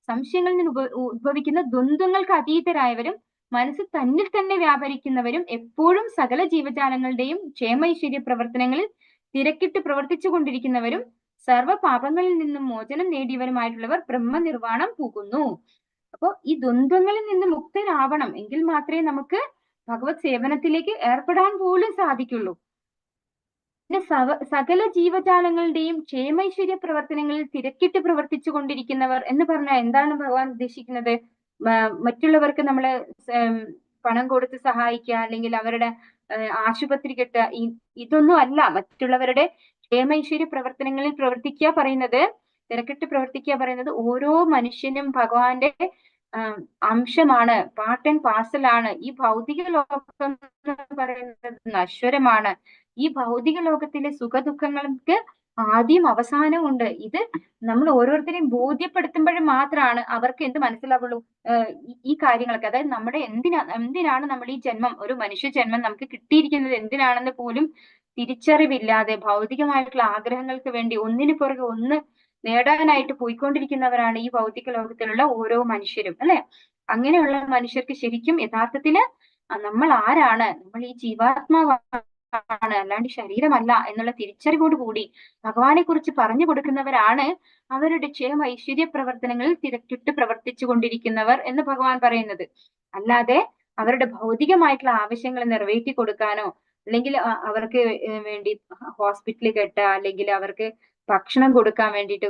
സംശയങ്ങളിൽ നിന്ന് ഉദ്ഭവിക്കുന്ന ദ്വന്ദ്വങ്ങൾക്ക് അതീതരായവരും മനസ്സ് തന്നിൽ തന്നെ വ്യാപരിക്കുന്നവരും എപ്പോഴും സകല ജീവജാലങ്ങളുടെയും ക്ഷേമൈശ്വര്യ പ്രവർത്തനങ്ങളിൽ തിരക്കിട്ട് പ്രവർത്തിച്ചു കൊണ്ടിരിക്കുന്നവരും സർവ പാപങ്ങളിൽ നിന്നും മോചനം നേടിയവരുമായിട്ടുള്ളവർ ബ്രഹ്മനിർവാണം പോകുന്നു. അപ്പോ ഈ ദ്വന്ദ്വങ്ങളിൽ നിന്ന് മുക്തരാവണം എങ്കിൽ മാത്രമേ നമുക്ക് ഭഗവത് സേവനത്തിലേക്ക് ഏർപ്പെടാൻ പോലും സാധിക്കുള്ളൂ. പിന്നെ സകല ജീവജാലങ്ങളുടെയും ക്ഷേമൈശ്വര്യ പ്രവർത്തനങ്ങളിൽ തിരക്കിട്ട് പ്രവർത്തിച്ചു കൊണ്ടിരിക്കുന്നവർ എന്ന് പറഞ്ഞാൽ എന്താണ് ഭഗവാൻ ഉദ്ദേശിക്കുന്നത്? മറ്റുള്ളവർക്ക് നമ്മള് പണം കൊടുത്ത് സഹായിക്കുക, അല്ലെങ്കിൽ അവരുടെ ആശുപത്രി കെട്ടുക, ഇതൊന്നും അല്ല മറ്റുള്ളവരുടെ ക്ഷേമൈശ്വര്യ പ്രവർത്തനങ്ങളിൽ പ്രവർത്തിക്കുക പറയുന്നത്, തിരക്കിട്ട് പ്രവർത്തിക്കുക പറയുന്നത്. ഓരോ മനുഷ്യനും ഭഗവാന്റെ അംശമാണ്, പാർട്ട് ആൻഡ് പാർസൽ ആണ്. ഈ ഭൗതിക ലോകം എന്ന് പറയുന്നത് നശ്വരമാണ്. ഈ ഭൗതിക ലോകത്തിലെ സുഖദുഃഖങ്ങൾക്ക് ആദ്യം അവസാനവും ഉണ്ട്. ഇത് നമ്മൾ ഓരോരുത്തരെയും ബോധ്യപ്പെടുത്തുമ്പോഴും മാത്രമാണ് അവർക്ക് എന്ത് മനസ്സിലാവുള്ളൂ, ഈ കാര്യങ്ങളൊക്കെ. അതായത് നമ്മുടെ എന്തിനാണ് നമ്മൾ ഈ ജന്മം, ഒരു മനുഷ്യ ജന്മം നമുക്ക് കിട്ടിയിരിക്കുന്നത് എന്തിനാണെന്ന് പോലും തിരിച്ചറിവില്ലാതെ ഭൗതികമായിട്ടുള്ള ആഗ്രഹങ്ങൾക്ക് വേണ്ടി ഒന്നിനു പുറകെ ഒന്ന് നേടാനായിട്ട് പോയിക്കൊണ്ടിരിക്കുന്നവരാണ് ഈ ഭൗതിക ലോകത്തിലുള്ള ഓരോ മനുഷ്യരും, അല്ലെ? അങ്ങനെയുള്ള മനുഷ്യർക്ക് ശരിക്കും യഥാർത്ഥത്തില് നമ്മൾ ആരാണ്, നമ്മൾ ഈ ജീവാത്മാവാണ്, അല്ലാണ്ട് ശരീരമല്ല എന്നുള്ള തിരിച്ചറിവോട് കൂടി ഭഗവാനെ കുറിച്ച് പറഞ്ഞു കൊടുക്കുന്നവരാണ് അവരുടെ ക്ഷേമ ഐശ്വര്യ പ്രവർത്തനങ്ങളിൽ തിരക്കിട്ട് പ്രവർത്തിച്ചു കൊണ്ടിരിക്കുന്നവർ എന്ന് ഭഗവാൻ പറയുന്നത്. അല്ലാതെ അവരുടെ ഭൗതികമായിട്ടുള്ള ആവശ്യങ്ങൾ നിറവേറ്റി കൊടുക്കാനോ, അല്ലെങ്കിൽ അവർക്ക് വേണ്ടി ഹോസ്പിറ്റലിൽ കെട്ടുക, അല്ലെങ്കിൽ അവർക്ക് ഭക്ഷണം കൊടുക്കാൻ വേണ്ടിയിട്ട്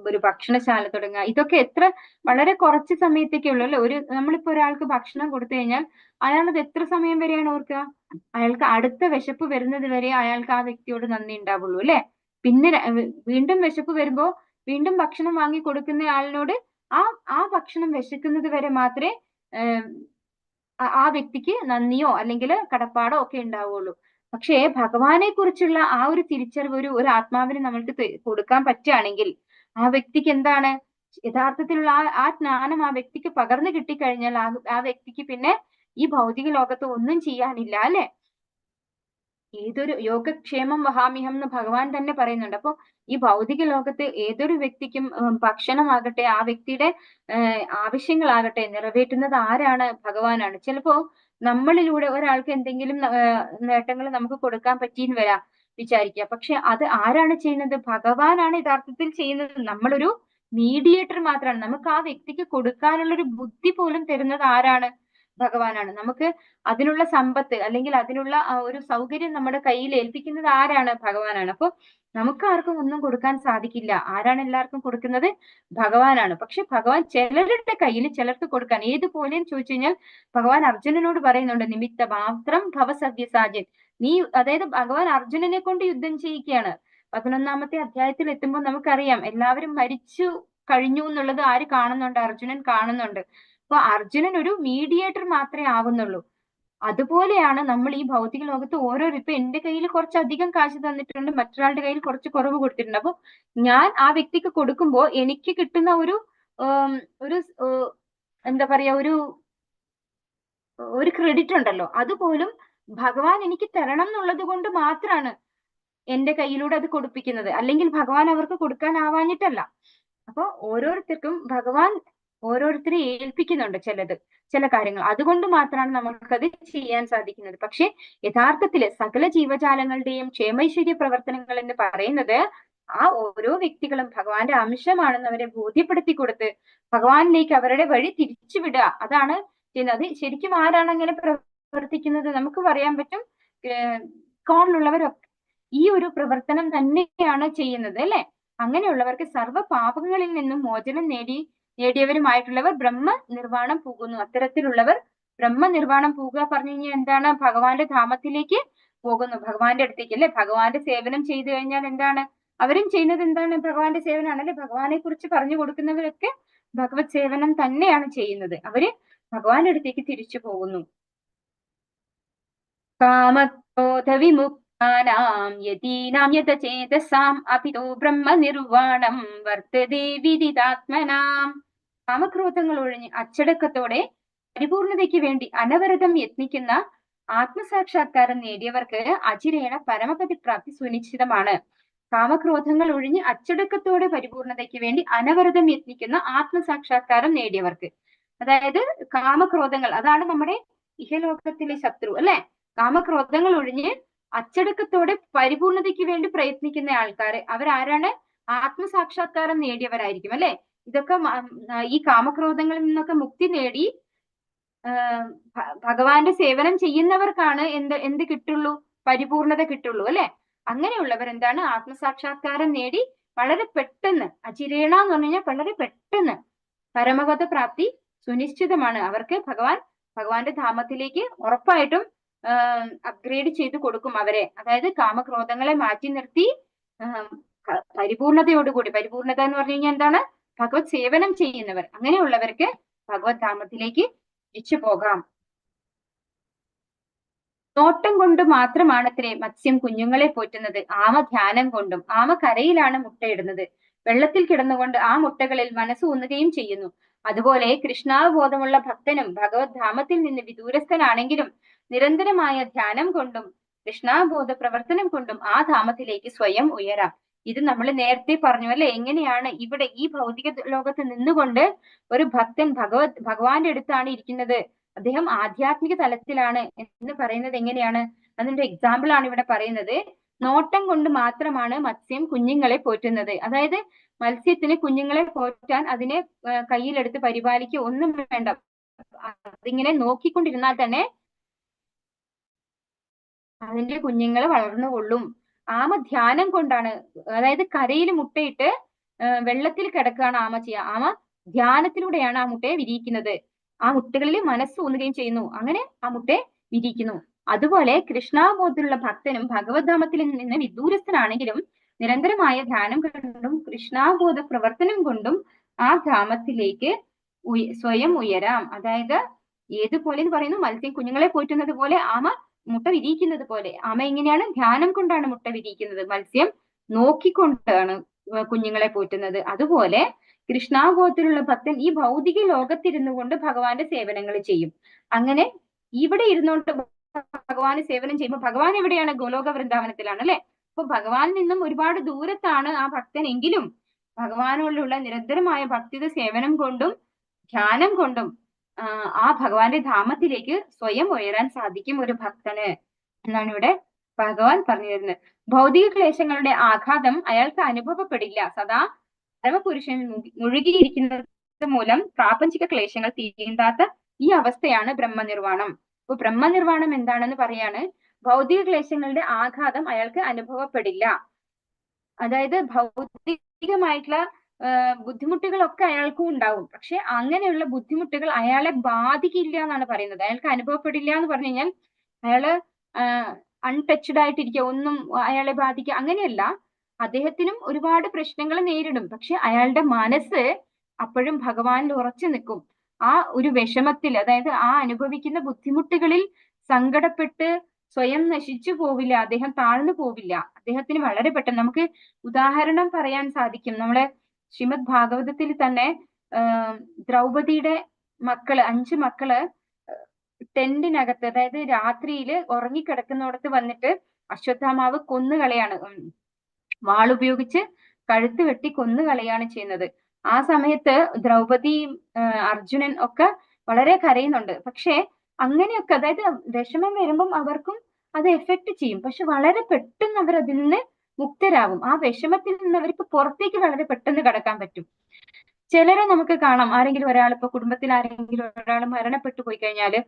ഒരു ഭക്ഷണശാല തുടങ്ങുക, ഇതൊക്കെ വളരെ കുറച്ച് സമയത്തേക്കേ ഉള്ളൂ, അല്ലെ? നമ്മളിപ്പോ ഒരാൾക്ക് ഭക്ഷണം കൊടുത്തു കഴിഞ്ഞാൽ അയാളത് എത്ര സമയം വരെയാണ് ഓർക്കുക? അയാൾക്ക് അടുത്ത വിശപ്പ് വരുന്നത് വരെ അയാൾക്ക് ആ വ്യക്തിയോട് നന്ദി ഉണ്ടാവുള്ളൂ, അല്ലെ? പിന്നെ വീണ്ടും വിശപ്പ് വരുമ്പോ വീണ്ടും ഭക്ഷണം വാങ്ങി കൊടുക്കുന്ന ആളിനോട് ആ ഭക്ഷണം വിശക്കുന്നത് വരെ മാത്രമേ ആ വ്യക്തിക്ക് നന്ദിയോ അല്ലെങ്കിൽ കടപ്പാടോ ഒക്കെ ഉണ്ടാവുള്ളൂ. പക്ഷേ ഭഗവാനെ കുറിച്ചുള്ള ആ ഒരു തിരിച്ചറിവ് ഒരു ആത്മാവിന് നമ്മൾക്ക് കൊടുക്കാൻ പറ്റുകയാണെങ്കിൽ ആ വ്യക്തിക്ക് എന്താണ്? യഥാർത്ഥത്തിലുള്ള ആ ജ്ഞാനം ആ വ്യക്തിക്ക് പകർന്നു കിട്ടിക്കഴിഞ്ഞാൽ ആ വ്യക്തിക്ക് പിന്നെ ഈ ഭൗതിക ലോകത്ത് ഒന്നും ചെയ്യാനില്ല അല്ലെ. ഏതൊരു യോഗക്ഷേമം വഹാമ്യഹം എന്ന് ഭഗവാൻ തന്നെ പറയുന്നുണ്ട്. അപ്പൊ ഈ ഭൗതിക ലോകത്ത് ഏതൊരു വ്യക്തിക്കും ഭക്ഷണമാകട്ടെ, ആ വ്യക്തിയുടെ ആവശ്യങ്ങളാകട്ടെ നിറവേറ്റുന്നത് ആരാണ്? ഭഗവാനാണ്. ചിലപ്പോ നമ്മളിലൂടെ ഒരാൾക്ക് എന്തെങ്കിലും നേട്ടങ്ങൾ നമുക്ക് കൊടുക്കാൻ പറ്റിയെന്ന് വരാം വിചാരിക്കുക. പക്ഷെ അത് ആരാണ് ചെയ്യുന്നത്? ഭഗവാനാണ് യഥാർത്ഥത്തിൽ ചെയ്യുന്നത്. നമ്മളൊരു മീഡിയേറ്റർ മാത്രമാണ്. നമുക്ക് ആ വ്യക്തിക്ക് കൊടുക്കാനുള്ള ഒരു ബുദ്ധി പോലും തരുന്നത് ആരാണ്? ഭഗവാനാണ്. നമുക്ക് അതിനുള്ള സമ്പത്ത് അല്ലെങ്കിൽ അതിനുള്ള ഒരു സൗകര്യം നമ്മുടെ കയ്യിൽ ഏൽപ്പിക്കുന്നത് ആരാണ്? ഭഗവാനാണ്. അപ്പൊ നമുക്ക് ആർക്കും ഒന്നും കൊടുക്കാൻ സാധിക്കില്ല. ആരാണ് എല്ലാവർക്കും കൊടുക്കുന്നത്? ഭഗവാനാണ്. പക്ഷെ ഭഗവാൻ ചിലരുടെ കയ്യിൽ ചിലർക്ക് കൊടുക്കാൻ ഏതുപോലെ ചോദിച്ചു കഴിഞ്ഞാൽ ഭഗവാൻ അർജുനനോട് പറയുന്നുണ്ട്, നിമിത്ത മാത്രം ഭവസവ്യസാചൻ. നീ, അതായത് ഭഗവാൻ അർജുനനെ കൊണ്ട് യുദ്ധം ചെയ്യിക്കുകയാണ്. 11ാമത്തെ അധ്യായത്തിൽ എത്തുമ്പോൾ നമുക്കറിയാം എല്ലാവരും മരിച്ചു കഴിഞ്ഞു എന്നുള്ളത് ആര് കാണുന്നുണ്ട്? അർജുനൻ കാണുന്നുണ്ട്. അപ്പൊ അർജുനൻ ഒരു മീഡിയേറ്റർ മാത്രമേ ആവുന്നുള്ളൂ. അതുപോലെയാണ് നമ്മൾ ഈ ഭൗതിക ലോകത്ത് ഓരോരു, ഇപ്പൊ എന്റെ കയ്യിൽ കുറച്ചധികം കാശ് തന്നിട്ടുണ്ട്, മറ്റൊരാളുടെ കയ്യിൽ കുറച്ച് കുറവ് കൊടുത്തിട്ടുണ്ട്. അപ്പൊ ഞാൻ ആ വ്യക്തിക്ക് കൊടുക്കുമ്പോൾ എനിക്ക് കിട്ടുന്ന ഒരു എന്താ പറയാ, ഒരു ക്രെഡിറ്റ് ഉണ്ടല്ലോ, അതുപോലും ഭഗവാൻ എനിക്ക് തരണം എന്നുള്ളത് കൊണ്ട് മാത്രമാണ് എന്റെ കയ്യിലൂടെ അത് കൊടുപ്പിക്കുന്നത്. അല്ലെങ്കിൽ ഭഗവാൻ അവർക്ക് കൊടുക്കാനാവാഞ്ഞിട്ടല്ല. അപ്പൊ ഓരോരുത്തർക്കും ഭഗവാൻ ഓരോരുത്തരെ ഏൽപ്പിക്കുന്നുണ്ട് ചില കാര്യങ്ങൾ. അതുകൊണ്ട് മാത്രമാണ് നമുക്കത് ചെയ്യാൻ സാധിക്കുന്നത്. പക്ഷെ യഥാർത്ഥത്തില് സകല ജീവജാലങ്ങളുടെയും ക്ഷേമൈശ്വര്യ പ്രവർത്തനങ്ങൾ എന്ന് പറയുന്നത് ആ ഓരോ വ്യക്തികളും ഭഗവാന്റെ അംശമാണെന്ന് അവരെ ബോധ്യപ്പെടുത്തി കൊടുത്ത് ഭഗവാനിലേക്ക് അവരുടെ വഴി തിരിച്ചുവിടുക. അതാണ് ചെയ്യുന്നത്. ശരിക്കും ആരാണ് അങ്ങനെ പ്രവർത്തിക്കുന്നത്? നമുക്ക് പറയാൻ പറ്റും, കോണിലുള്ളവരൊക്കെ ഈ ഒരു പ്രവർത്തനം തന്നെയാണ് ചെയ്യുന്നത് അല്ലെ. അങ്ങനെയുള്ളവർക്ക് സർവ്വ പാപങ്ങളിൽ നിന്നും മോചനം നേടിയവരുമായിട്ടുള്ളവർ ബ്രഹ്മ നിർവ്വാണം പോകുന്നു. അത്തരത്തിലുള്ളവർ ബ്രഹ്മ നിർവ്വാണം പോകുക പറഞ്ഞു കഴിഞ്ഞാൽ എന്താണ്? ഭഗവാന്റെ ധാമത്തിലേക്ക് പോകുന്നു, ഭഗവാന്റെ അടുത്തേക്ക് അല്ലെ. ഭഗവാന്റെ സേവനം ചെയ്തു കഴിഞ്ഞാൽ എന്താണ്? അവരും ചെയ്യുന്നത് എന്താണ്? ഭഗവാന്റെ സേവനമാണ് അല്ലെ. ഭഗവാനെ കുറിച്ച് പറഞ്ഞു കൊടുക്കുന്നവരൊക്കെ ഭഗവത് സേവനം തന്നെയാണ് ചെയ്യുന്നത്. അവര് ഭഗവാന്റെ അടുത്തേക്ക് തിരിച്ചു പോകുന്നു. കാമക്രോധ വിമുക്താനാം യതീനാം യതചേതസാം അപിതോ ബ്രഹ്മ നിർവ്വാണം വർത്തതേ വിദിതാത്മനാം. കാമക്രോധങ്ങൾ ഒഴിഞ്ഞ് അച്ചടക്കത്തോടെ പരിപൂർണതയ്ക്ക് വേണ്ടി അനവരതം യത്നിക്കുന്ന ആത്മസാക്ഷാത്കാരം നേടിയവർക്ക് അചിരേണ പരമപതി പ്രാപ്തി സുനിശ്ചിതമാണ്. കാമക്രോധങ്ങൾ ഒഴിഞ്ഞ് അച്ചടക്കത്തോടെ പരിപൂർണതയ്ക്ക് വേണ്ടി അനവരതം യത്നിക്കുന്ന ആത്മസാക്ഷാത്കാരം നേടിയവർക്ക്, അതായത് കാമക്രോധങ്ങൾ അതാണ് നമ്മുടെ ഇഹലോകത്തിലെ ശത്രു അല്ലെ. കാമക്രോധങ്ങൾ ഒഴിഞ്ഞ് അച്ചടക്കത്തോടെ പരിപൂർണതയ്ക്ക് വേണ്ടി പ്രയത്നിക്കുന്ന ആൾക്കാര് അവരാരാണ്? ആത്മസാക്ഷാത്കാരം നേടിയവരായിരിക്കും അല്ലെ. ഇതൊക്കെ ഈ കാമക്രോധങ്ങളിൽ നിന്നൊക്കെ മുക്തി നേടി ഭഗവാന്റെ സേവനം ചെയ്യുന്നവർക്കാണ് എന്ത് കിട്ടുള്ളൂ? പരിപൂർണത കിട്ടുള്ളൂ അല്ലെ. അങ്ങനെയുള്ളവർ എന്താണ്? ആത്മസാക്ഷാത്കാരം നേടി വളരെ പെട്ടെന്ന്, അചിരേണ എന്ന് പറഞ്ഞു കഴിഞ്ഞാൽ വളരെ പെട്ടെന്ന് പരമപദ പ്രാപ്തി സുനിശ്ചിതമാണ്. അവർക്ക് ഭഗവാന്റെ ധാമത്തിലേക്ക് ഉറപ്പായിട്ടും അപ്ഗ്രേഡ് ചെയ്ത് കൊടുക്കും അവരെ. അതായത് കാമക്രോധങ്ങളെ മാറ്റി നിർത്തി പരിപൂർണതയോടുകൂടി, പരിപൂർണത എന്ന് പറഞ്ഞു കഴിഞ്ഞാൽ എന്താണ്? ഭഗവത് സേവനം ചെയ്യുന്നവർ, അങ്ങനെയുള്ളവർക്ക് ഭഗവത് ധാമത്തിലേക്ക് തിരിച്ചു പോകാം. നോട്ടം കൊണ്ട് മാത്രമാണത്രേ മത്സ്യം കുഞ്ഞുങ്ങളെ പോറ്റുന്നത്. ആമ ധ്യാനം കൊണ്ടും. ആമ കരയിലാണ് മുട്ടയിടുന്നത്. വെള്ളത്തിൽ കിടന്നുകൊണ്ട് ആ മുട്ടകളിൽ മനസ്സ് ഊന്നുകയും ചെയ്യുന്നു. അതുപോലെ കൃഷ്ണാവബോധമുള്ള ഭക്തനും ഭഗവത് ധാമത്തിൽ നിന്ന് വിദൂരസ്ഥനാണെങ്കിലും നിരന്തരമായ ധ്യാനം കൊണ്ടും കൃഷ്ണാബോധ പ്രവർത്തനം കൊണ്ടും ആ ധാമത്തിലേക്ക് സ്വയം ഉയരാം. ഇത് നമ്മൾ നേരത്തെ പറഞ്ഞു അല്ലെ. എങ്ങനെയാണ് ഇവിടെ ഈ ഭൗതിക ലോകത്ത് നിന്നുകൊണ്ട് ഒരു ഭക്തൻ ഭഗവാന്റെ അടുത്താണ് ഇരിക്കുന്നത്, അദ്ദേഹം ആധ്യാത്മിക തലത്തിലാണ് എന്ന് പറയുന്നത് എങ്ങനെയാണ്? അതിന്റെ എക്സാമ്പിൾ ആണ് ഇവിടെ പറയുന്നത്. നോട്ടം കൊണ്ട് മാത്രമാണ് മത്സ്യം കുഞ്ഞുങ്ങളെ പോറ്റുന്നത്. അതായത് മത്സ്യത്തിന് കുഞ്ഞുങ്ങളെ പോറ്റാൻ അതിനെ കയ്യിലെടുത്ത് പരിപാലിക്കുക ഒന്നും വേണ്ട. അതിങ്ങനെ നോക്കിക്കൊണ്ടിരുന്നാൽ തന്നെ അതിന്റെ കുഞ്ഞുങ്ങൾ വളർന്നുകൊള്ളും. ആമ ധ്യാനം കൊണ്ടാണ്, അതായത് കരയിൽ മുട്ടയിട്ട് വെള്ളത്തിൽ കിടക്കുകയാണ് ആമ ചെയ്യുക. ആമ ധ്യാനത്തിലൂടെയാണ് ആ മുട്ടയെ വിരിയിക്കുന്നത്. ആ മുട്ടകളിൽ മനസ്സ് ഊന്നുകയും ചെയ്യുന്നു. അങ്ങനെ ആ മുട്ടയെ വിരിയിക്കുന്നു. അതുപോലെ കൃഷ്ണാബോധത്തിലുള്ള ഭക്തനും ഭഗവത് ധാമത്തിൽ നിന്ന് വിദൂരസ്ഥനാണെങ്കിലും നിരന്തരമായ ധ്യാനം കൊണ്ടും കൃഷ്ണാബോധ പ്രവർത്തനം കൊണ്ടും ആ ധാമത്തിലേക്ക് സ്വയം ഉയരാം. അതായത് ഏതുപോലെ എന്ന് പറയുന്നു, മത്സ്യം കുഞ്ഞുങ്ങളെ പോറ്റുന്നത് പോലെ ആമ മുട്ട വിരിയിക്കുന്നത് പോലെ. ആമ എങ്ങനെയാണ്? ധ്യാനം കൊണ്ടാണ് മുട്ട വിരിയിക്കുന്നത്. മത്സ്യം നോക്കിക്കൊണ്ടാണ് കുഞ്ഞുങ്ങളെ പോറ്റുന്നത്. അതുപോലെ കൃഷ്ണാബോധത്തിലുള്ള ഭക്തൻ ഈ ഭൗതിക ലോകത്തിരുന്നു കൊണ്ട് ഭഗവാന്റെ സേവനങ്ങൾ ചെയ്യും. അങ്ങനെ ഇവിടെ ഇരുന്നുകൊണ്ട് ഭഗവാന് സേവനം ചെയ്യുമ്പോൾ ഭഗവാൻ എവിടെയാണ്? ഗോലോക വൃന്ദാവനത്തിലാണ് അല്ലെ. അപ്പൊ ഭഗവാനിൽ നിന്നും ഒരുപാട് ദൂരത്താണ് ആ ഭക്തൻ, എങ്കിലും ഭഗവാനോടുള്ള നിരന്തരമായ ഭക്തിയുടെ സേവനം കൊണ്ടും ധ്യാനം കൊണ്ടും ആ ഭഗവാന്റെ ധാമത്തിലേക്ക് സ്വയം ഉയരാൻ സാധിക്കും ഒരു ഭക്തന് എന്നാണ് ഇവിടെ ഭഗവാൻ പറഞ്ഞു തരുന്നത്. ഭൗതിക ക്ലേശങ്ങളുടെ ആഘാതം അയാൾക്ക് അനുഭവപ്പെടില്ല. സദാ പരമപുരുഷൻ മുഴുകിയിരിക്കുന്നത് മൂലം പ്രാപഞ്ചിക ക്ലേശങ്ങൾ തീണ്ടാത്ത ഈ അവസ്ഥയാണ് ബ്രഹ്മനിർവാണം. അപ്പൊ ബ്രഹ്മനിർവാണം എന്താണെന്ന് പറയാണ്. ഭൗതിക ക്ലേശങ്ങളുടെ ആഘാതം അയാൾക്ക് അനുഭവപ്പെടില്ല. അതായത് ഭൗതികമായിട്ടുള്ള ബുദ്ധിമുട്ടുകളൊക്കെ അയാൾക്കും ഉണ്ടാവും. പക്ഷെ അങ്ങനെയുള്ള ബുദ്ധിമുട്ടുകൾ അയാളെ ബാധിക്കില്ല എന്നാണ് പറയുന്നത്. അയാൾക്ക് അനുഭവപ്പെടില്ല എന്ന് പറഞ്ഞു കഴിഞ്ഞാൽ അയാള് അൺടച്ച്ഡ് ആയിട്ടിരിക്കുക, ഒന്നും അയാളെ ബാധിക്കുക അങ്ങനെയല്ല. അദ്ദേഹത്തിനും ഒരുപാട് പ്രശ്നങ്ങൾ നേരിടും. പക്ഷെ അയാളുടെ മനസ്സ് അപ്പോഴും ഭഗവാനിൽ ഉറച്ചു നിൽക്കും. ആ ഒരു വിഷമത്തിൽ, അതായത് ആ അനുഭവിക്കുന്ന ബുദ്ധിമുട്ടുകളിൽ സങ്കടപ്പെട്ട് സ്വയം നശിച്ചു പോവില്ല, അദ്ദേഹം താഴ്ന്നു പോവില്ല. അദ്ദേഹത്തിന് വളരെ പെട്ടെന്ന് നമുക്ക് ഉദാഹരണം പറയാൻ സാധിക്കും. നമ്മളെ ശ്രീമദ് ഭാഗവതത്തിൽ തന്നെ ദ്രൗപദിയുടെ മക്കള് 5 മക്കള് ടെന്റിനകത്ത്, അതായത് രാത്രിയിൽ ഉറങ്ങിക്കിടക്കുന്നിടത്ത് വന്നിട്ട് അശ്വത്ഥാമാവ് കൊന്നുകളയാണ്, വാളുപയോഗിച്ച് കഴുത്ത് വെട്ടി കൊന്നുകളയാണ് ചെയ്യുന്നത്. ആ സമയത്ത് ദ്രൗപദി അർജുനൻ ഒക്കെ വളരെ കരയുന്നുണ്ട്. പക്ഷെ അങ്ങനെയൊക്കെ, അതായത് വിഷമം വരുമ്പം അവർക്കും അത് എഫക്ട് ചെയ്യും. പക്ഷെ വളരെ പെട്ടെന്ന് അവർ അതിൽ നിന്ന് മുക്തരാകും. ആ വിഷമത്തിൽ നിന്ന് അവർക്ക് പുറത്തേക്ക് വളരെ പെട്ടെന്ന് കടക്കാൻ പറ്റും. ചിലരെ നമുക്ക് കാണാം, ആരെങ്കിലും ഒരാൾ, ഇപ്പൊ കുടുംബത്തിൽ ആരെങ്കിലും ഒരാൾ മരണപ്പെട്ടു പോയി കഴിഞ്ഞാല്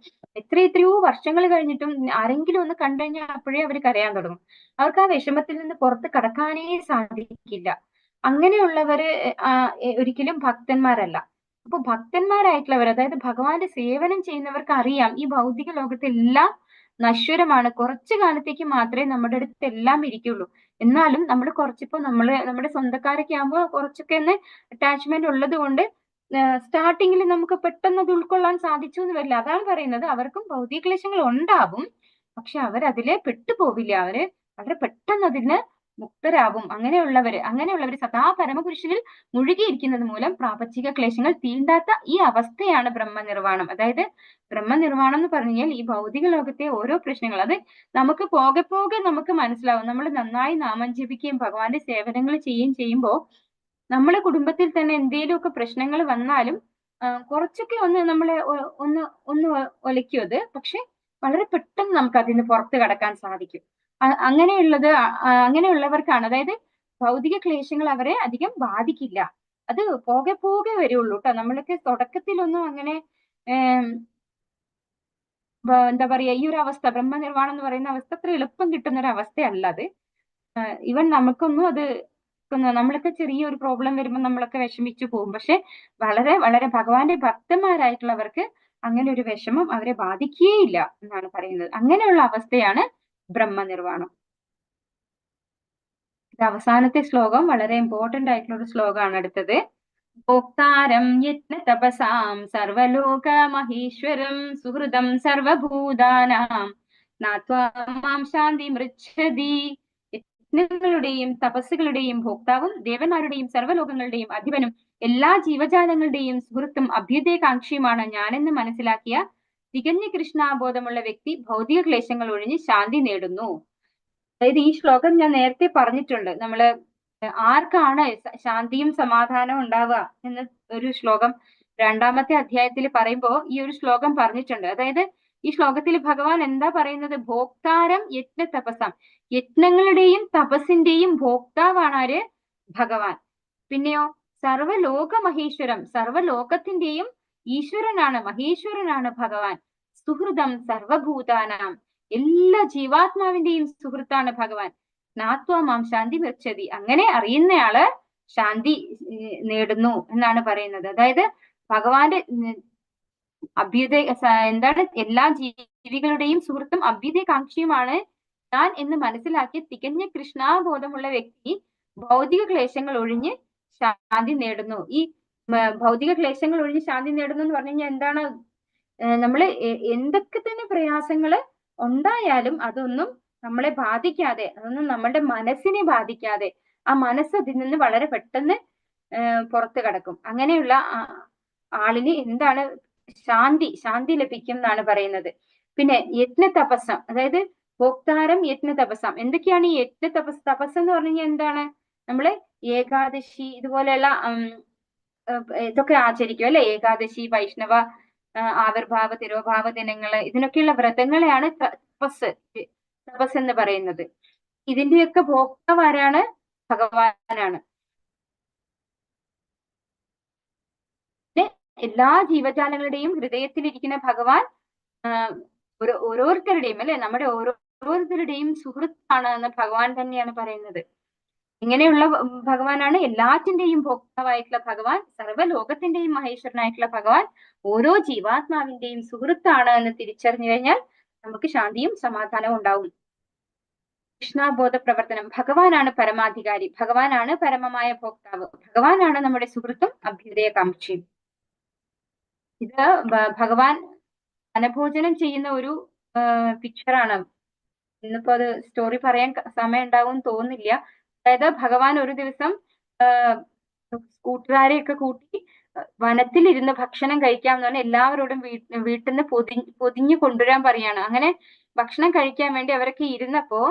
എത്രയോ വർഷങ്ങൾ കഴിഞ്ഞിട്ടും ആരെങ്കിലും ഒന്ന് കണ്ടു കഴിഞ്ഞാൽ അപ്പോഴേ അവർ കരയാൻ തുടങ്ങും. അവർക്ക് ആ വിഷമത്തിൽ നിന്ന് പുറത്ത് കടക്കാനേ സാധിക്കില്ല. അങ്ങനെയുള്ളവര് ഒരിക്കലും ഭക്തന്മാരല്ല. അപ്പൊ ഭക്തന്മാരായിട്ടുള്ളവർ, അതായത് ഭഗവാന്റെ സേവനം ചെയ്യുന്നവർക്ക് അറിയാം ഈ ഭൗതിക ലോകത്തെല്ലാം നശ്വരമാണ്. കുറച്ചു കാലത്തേക്ക് മാത്രമേ നമ്മുടെ അടുത്ത് എല്ലാം ഇരിക്കുള്ളൂ. എന്നാലും നമ്മൾ കുറച്ചിപ്പോ നമ്മുടെ സ്വന്തക്കാരൊക്കെ ആകുമ്പോൾ കുറച്ചൊക്കെ ഒന്ന് അറ്റാച്ച്മെന്റ് ഉള്ളത് കൊണ്ട് സ്റ്റാർട്ടിങ്ങിൽ നമുക്ക് പെട്ടെന്ന് അത് ഉൾക്കൊള്ളാൻ സാധിച്ചു എന്ന് വരില്ല. അതാണ് പറയുന്നത്, അവർക്കും ഭൗതിക ക്ലേശങ്ങൾ ഉണ്ടാവും. പക്ഷെ അവരതിലെ പെട്ടുപോവില്ല. അവര് വളരെ പെട്ടെന്ന് അതിന് മുക്തരാകും. അങ്ങനെയുള്ളവര് സദാ പരമപുരുഷനിൽ മുഴുകിയിരിക്കുന്നത് മൂലം പ്രാപഞ്ചിക ക്ലേശങ്ങൾ തീണ്ടാത്ത ഈ അവസ്ഥയാണ് ബ്രഹ്മനിർവാണം. അതായത് ബ്രഹ്മനിർവാണം എന്ന് പറഞ്ഞു കഴിഞ്ഞാൽ ഈ ഭൗതിക ലോകത്തെ ഓരോ പ്രശ്നങ്ങൾ അത് നമുക്ക് പോകെ പോകെ നമുക്ക് മനസ്സിലാവും. നമ്മൾ നന്നായി നാമം ജപിക്കുകയും ഭഗവാന്റെ സേവനങ്ങൾ ചെയ്യുമ്പോൾ നമ്മളെ കുടുംബത്തിൽ തന്നെ എന്തെങ്കിലുമൊക്കെ പ്രശ്നങ്ങൾ വന്നാലും കുറച്ചൊക്കെ ഒന്ന് നമ്മളെ ഒന്ന് ഒലയ്ക്കും അത്. പക്ഷെ വളരെ പെട്ടെന്ന് നമുക്ക് അതിന് പുറത്ത് കടക്കാൻ സാധിക്കും. അങ്ങനെയുള്ളവർക്കാണ്, അതായത് ഭൗതിക ക്ലേശങ്ങൾ അവരെ അധികം ബാധിക്കില്ല. അത് പോകെ പോകെ വരുള്ളൂ കേട്ടോ. നമ്മളൊക്കെ തുടക്കത്തിലൊന്നും അങ്ങനെ എന്താ പറയാ, ഈ ഒരു അവസ്ഥ ബ്രഹ്മനിർവാണം എന്ന് പറയുന്ന അവസ്ഥ അത്ര എളുപ്പം കിട്ടുന്ന ഒരു അവസ്ഥയല്ല അത്. ഈവൻ നമുക്കൊന്നും അത്, നമ്മളൊക്കെ ചെറിയൊരു പ്രോബ്ലം വരുമ്പോൾ നമ്മളൊക്കെ വിഷമിച്ചു പോകും. പക്ഷെ വളരെ വളരെ ഭഗവാന്റെ ഭക്തന്മാരായിട്ടുള്ളവർക്ക് അങ്ങനെ ഒരു വിഷമം അവരെ ബാധിക്കുകയില്ല എന്നാണ് പറയുന്നത്. അങ്ങനെയുള്ള അവസ്ഥയാണ് ബ്രഹ്മനിർവാണം. ഇത് അവസാനത്തെ ശ്ലോകം വളരെ ഇമ്പോർട്ടന്റ് ആയിട്ടുള്ള ഒരു ശ്ലോകമാണ് അടുത്തത്. ഭോക്താരം യജ്ഞ തപസാം സർവലോക മഹേശ്വരം സുഹൃദം സർവഭൂതാനാം നാത്വാം ശാന്തി മൃച്ഛതി. യജ്ഞങ്ങളുടെയും തപസ്സുകളുടെയും ഭോക്താവും ദേവന്മാരുടെയും സർവ്വലോകങ്ങളുടെയും അധിപനും എല്ലാ ജീവജാലങ്ങളുടെയും സുഹൃത്തും അഭ്യുദയകാംക്ഷിയുമാണ് ഞാനെന്ന് മനസ്സിലാക്കിയ തികഞ്ഞ കൃഷ്ണാബോധമുള്ള വ്യക്തി ഭൗതിക ക്ലേശങ്ങൾ ഒഴിഞ്ഞ് ശാന്തി നേടുന്നു. അതായത് ഈ ശ്ലോകം ഞാൻ നേരത്തെ പറഞ്ഞിട്ടുണ്ട്. നമ്മള് ആർക്കാണ് ശാന്തിയും സമാധാനവും ഉണ്ടാവുക എന്ന ഒരു ശ്ലോകം 2-ാമത്തെ അധ്യായത്തിൽ പറയുമ്പോൾ ഈ ഒരു ശ്ലോകം പറഞ്ഞിട്ടുണ്ട്. അതായത് ഈ ശ്ലോകത്തിൽ ഭഗവാൻ എന്താ പറയുന്നത്? ഭോക്താരം യജ്ഞ തപസാം, യജ്ഞങ്ങളുടെയും തപസ്സിന്റെയും ഭോക്താവാണ് ആര്? ഭഗവാൻ. പിന്നെയോ സർവലോക മഹേശ്വരം, സർവലോകത്തിന്റെയും ഈശ്വരനാണ്, മഹേശ്വരനാണ് ഭഗവാൻ. സുഹൃദം സർവഭൂതാനാം, എല്ലാ ജീവാത്മാവിന്റെയും സുഹൃത്താണ് ഭഗവാൻ. നാത്വാമാം ശാന്തി മൃച്ഛതി, അങ്ങനെ അറിയുന്നയാള് ശാന്തി നേടുന്നു എന്നാണ് പറയുന്നത്. അതായത് ഭഗവാന്റെ എന്താണ്, എല്ലാ ജീവികളുടെയും സുഹൃത്തും അഭ്യുദയകാംക്ഷിയുമാണ് ഞാൻ എന്ന് മനസ്സിലാക്കിയ തികഞ്ഞ കൃഷ്ണാബോധമുള്ള വ്യക്തി ഭൗതിക ക്ലേശങ്ങൾ ഒഴിഞ്ഞ് ശാന്തി നേടുന്നു. ഈ ഭൗതിക ക്ലേശങ്ങൾ ഒഴിഞ്ഞ് ശാന്തി നേടുന്നു എന്ന് പറഞ്ഞു കഴിഞ്ഞാൽ എന്താണ്? നമ്മള് എന്തൊക്കെ തന്നെ പ്രയാസങ്ങള് ഉണ്ടായാലും അതൊന്നും നമ്മളെ ബാധിക്കാതെ, അതൊന്നും നമ്മളുടെ മനസ്സിനെ ബാധിക്കാതെ, ആ മനസ്സ് അതിൽ നിന്ന് വളരെ പെട്ടെന്ന് പുറത്ത് കടക്കും. അങ്ങനെയുള്ള ആളിന് എന്താണ് ശാന്തി ലഭിക്കും എന്നാണ് പറയുന്നത്. പിന്നെ യജ്ഞ തപസ്സം, അതായത് ഭോക്താരം യജ്ഞ തപസ്സം. എന്തൊക്കെയാണ് ഈ യജ്ഞ തപസ് എന്ന് പറഞ്ഞു കഴിഞ്ഞാൽ എന്താണ്? നമ്മള് ഏകാദശി ഇതുപോലെയുള്ള ഇതൊക്കെ ആചരിക്കും അല്ലെ? ഏകാദശി, വൈഷ്ണവ ആവിർഭാവ തിരോഭാവ ദിനങ്ങള്, ഇതിനൊക്കെയുള്ള വ്രതങ്ങളെയാണ് തപസ് എന്ന് പറയുന്നത്. ഇതിന്റെയൊക്കെ ഭോക്താവ് ആരാണ്? ഭഗവാനാണ്. എല്ലാ ജീവജാലങ്ങളുടെയും ഹൃദയത്തിലിരിക്കുന്ന ഭഗവാൻ ഓരോരുത്തരുടെയും അല്ലെ, നമ്മുടെ ഓരോരുത്തരുടെയും സുഹൃത്താണ് എന്ന് ഭഗവാൻ തന്നെയാണ് പറയുന്നത്. ഇങ്ങനെയുള്ള ഭഗവാനാണ് എല്ലാറ്റിന്റെയും ഭോക്താവായിട്ടുള്ള ഭഗവാൻ, സർവ്വലോകത്തിന്റെയും മഹേശ്വരനായിട്ടുള്ള ഭഗവാൻ ഓരോ ജീവാത്മാവിന്റെയും സുഹൃത്താണ് എന്ന് തിരിച്ചറിഞ്ഞു കഴിഞ്ഞാൽ നമുക്ക് ശാന്തിയും സമാധാനവും ഉണ്ടാവും. കൃഷ്ണബോധ പ്രവർത്തനം. ഭഗവാനാണ് പരമാധികാരി, ഭഗവാനാണ് പരമമായ ഭോക്താവ്, ഭഗവാനാണ് നമ്മുടെ സുഹൃത്തും അഭ്യുദയകാംക്ഷിയും. ഇത് ഭഗവാൻ വനഭോജനം ചെയ്യുന്ന ഒരു പിക്ചറാണ്. ഇന്നിപ്പോ അത് സ്റ്റോറി പറയാൻ സമയം ഉണ്ടാവും തോന്നുന്നില്ല. അതായത് ഭഗവാൻ ഒരു ദിവസം കൂട്ടുകാരെയൊക്കെ കൂട്ടി വനത്തിലിരുന്ന് ഭക്ഷണം കഴിക്കാമെന്ന് പറഞ്ഞാൽ എല്ലാവരോടും വീട്ടിൽ നിന്ന് പൊതിഞ്ഞു കൊണ്ടുവരാൻ പറയാണ്. അങ്ങനെ ഭക്ഷണം കഴിക്കാൻ വേണ്ടി അവരൊക്കെ ഇരുന്നപ്പോ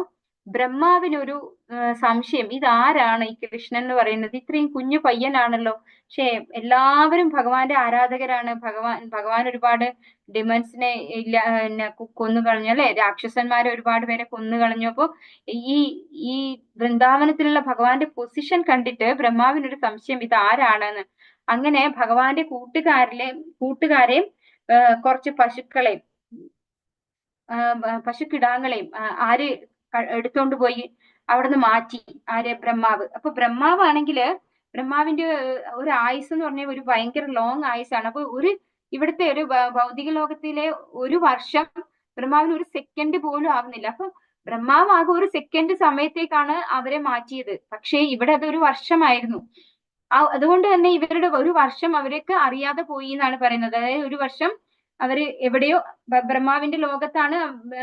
ബ്രഹ്മാവിനൊരു സംശയം, ഇതാരാണ് ഈ കൃഷ്ണൻ എന്ന് പറയുന്നത്? ഇത്രയും കുഞ്ഞു പയ്യനാണല്ലോ. പക്ഷെ എല്ലാവരും ഭഗവാന്റെ ആരാധകരാണ്. ഭഗവാൻ ഒരുപാട് ഡിമൻസിനെ കൊന്നു കളഞ്ഞു അല്ലെ, രാക്ഷസന്മാരെ ഒരുപാട് പേരെ കൊന്നു കളഞ്ഞു. അപ്പൊ ഈ വൃന്ദാവനത്തിലുള്ള ഭഗവാന്റെ പൊസിഷൻ കണ്ടിട്ട് ബ്രഹ്മാവിനൊരു സംശയം, ഇത് ആരാണെന്ന്. അങ്ങനെ ഭഗവാന്റെ കൂട്ടുകാരെയും കുറച്ച് പശുക്കിടാങ്ങളെയും ആര് എടുത്തോണ്ട് പോയി അവിടുന്ന് മാറ്റി. ആര്? ബ്രഹ്മാവ്. അപ്പൊ ബ്രഹ്മാവിന്റെ ഒരു ആയുസ് എന്ന് പറഞ്ഞാൽ ഒരു ഭയങ്കര ലോങ് ആയുസാണ്. അപ്പൊ ഇവിടുത്തെ ഒരു ഭൗതിക ലോകത്തിലെ ഒരു വർഷം ബ്രഹ്മാവിന് ഒരു സെക്കൻഡ് പോലും ആവുന്നില്ല. അപ്പൊ ബ്രഹ്മാവ് ആകെ ഒരു സെക്കൻഡ് സമയത്തേക്കാണ് അവരെ മാറ്റിയത്. പക്ഷേ ഇവിടെ അതൊരു വർഷമായിരുന്നു. അതുകൊണ്ട് തന്നെ ഇവരുടെ ഒരു വർഷം അവരൊക്കെ അറിയാതെ പോയി എന്നാണ് പറയുന്നത്. അതായത് ഒരു വർഷം അവര് എവിടെയോ ബ്രഹ്മാവിന്റെ ലോകത്താണ്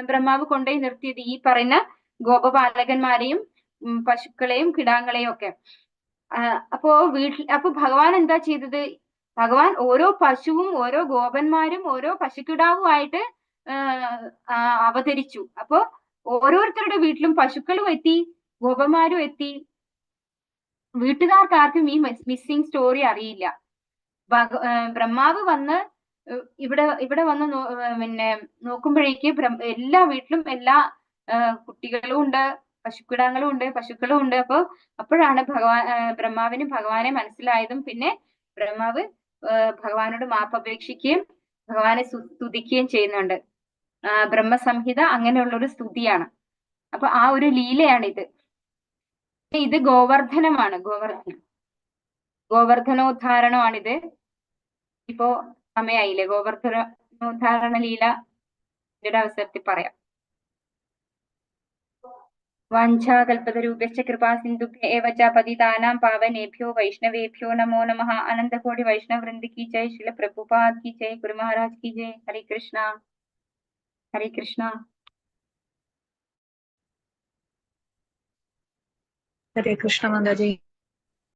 ബ്രഹ്മാവ് കൊണ്ടുപോയി നിർത്തിയത് ഈ പറയുന്ന ഗോപബാലകന്മാരെയും പശുക്കളെയും കിടാങ്ങളെയും ഒക്കെ. അപ്പൊ ഭഗവാൻ എന്താ ചെയ്തത്? ഭഗവാൻ ഓരോ പശുവും ഓരോ ഗോപന്മാരും ഓരോ പശുക്കിടാവുമായിട്ട് അവതരിച്ചു. അപ്പോ ഓരോരുത്തരുടെ വീട്ടിലും പശുക്കളും എത്തി, ഗോപന്മാരും എത്തി. വീട്ടുകാർക്ക് ആർക്കും ഈ മിസ്സിംഗ് സ്റ്റോറി അറിയില്ല. ബ്രഹ്മാവ് വന്ന് ഇവിടെ വന്ന് പിന്നെ നോക്കുമ്പോഴേക്ക് എല്ലാ വീട്ടിലും എല്ലാ കുട്ടികളും ഉണ്ട്, പശുക്കിടാങ്ങളും ഉണ്ട്. അപ്പോഴാണ് ബ്രഹ്മാവിനും ഭഗവാനെ മനസ്സിലായതും. പിന്നെ ബ്രഹ്മാവ് ഭഗവാനോട് മാപ്പപേക്ഷിക്കുകയും ഭഗവാനെ സ്തുതിക്കുകയും ചെയ്യുന്നുണ്ട്. ബ്രഹ്മസംഹിത അങ്ങനെയുള്ള ഒരു സ്തുതിയാണ്. അപ്പൊ ആ ഒരു ലീലയാണിത്. ഇത് ഗോവർദ്ധനമാണ്. ഗോവർദ്ധനോദ്ധാരണമാണിത്. ഇപ്പോ സമയായില്ലേ? ഗോവർദ്ധനോദ്ധാരണ ലീല അവസരത്തിൽ പറയാം. വാഞ്ചാകൽപതരൂപശ്ച കൃപാസിന്ധുഭ്യ ഏവ ച പതിതാനാം പാവനേഭ്യോ വൈഷ്ണവേഭ്യോ നമോ നമഃ. അനന്തകോടി വൈഷ്ണവ വൃന്ദ की जय, श्रील प्रभुपाद की जय, गुरु महाराज की जय. हरे कृष्णा हरे कृष्णा. हरे कृष्ण माताजी.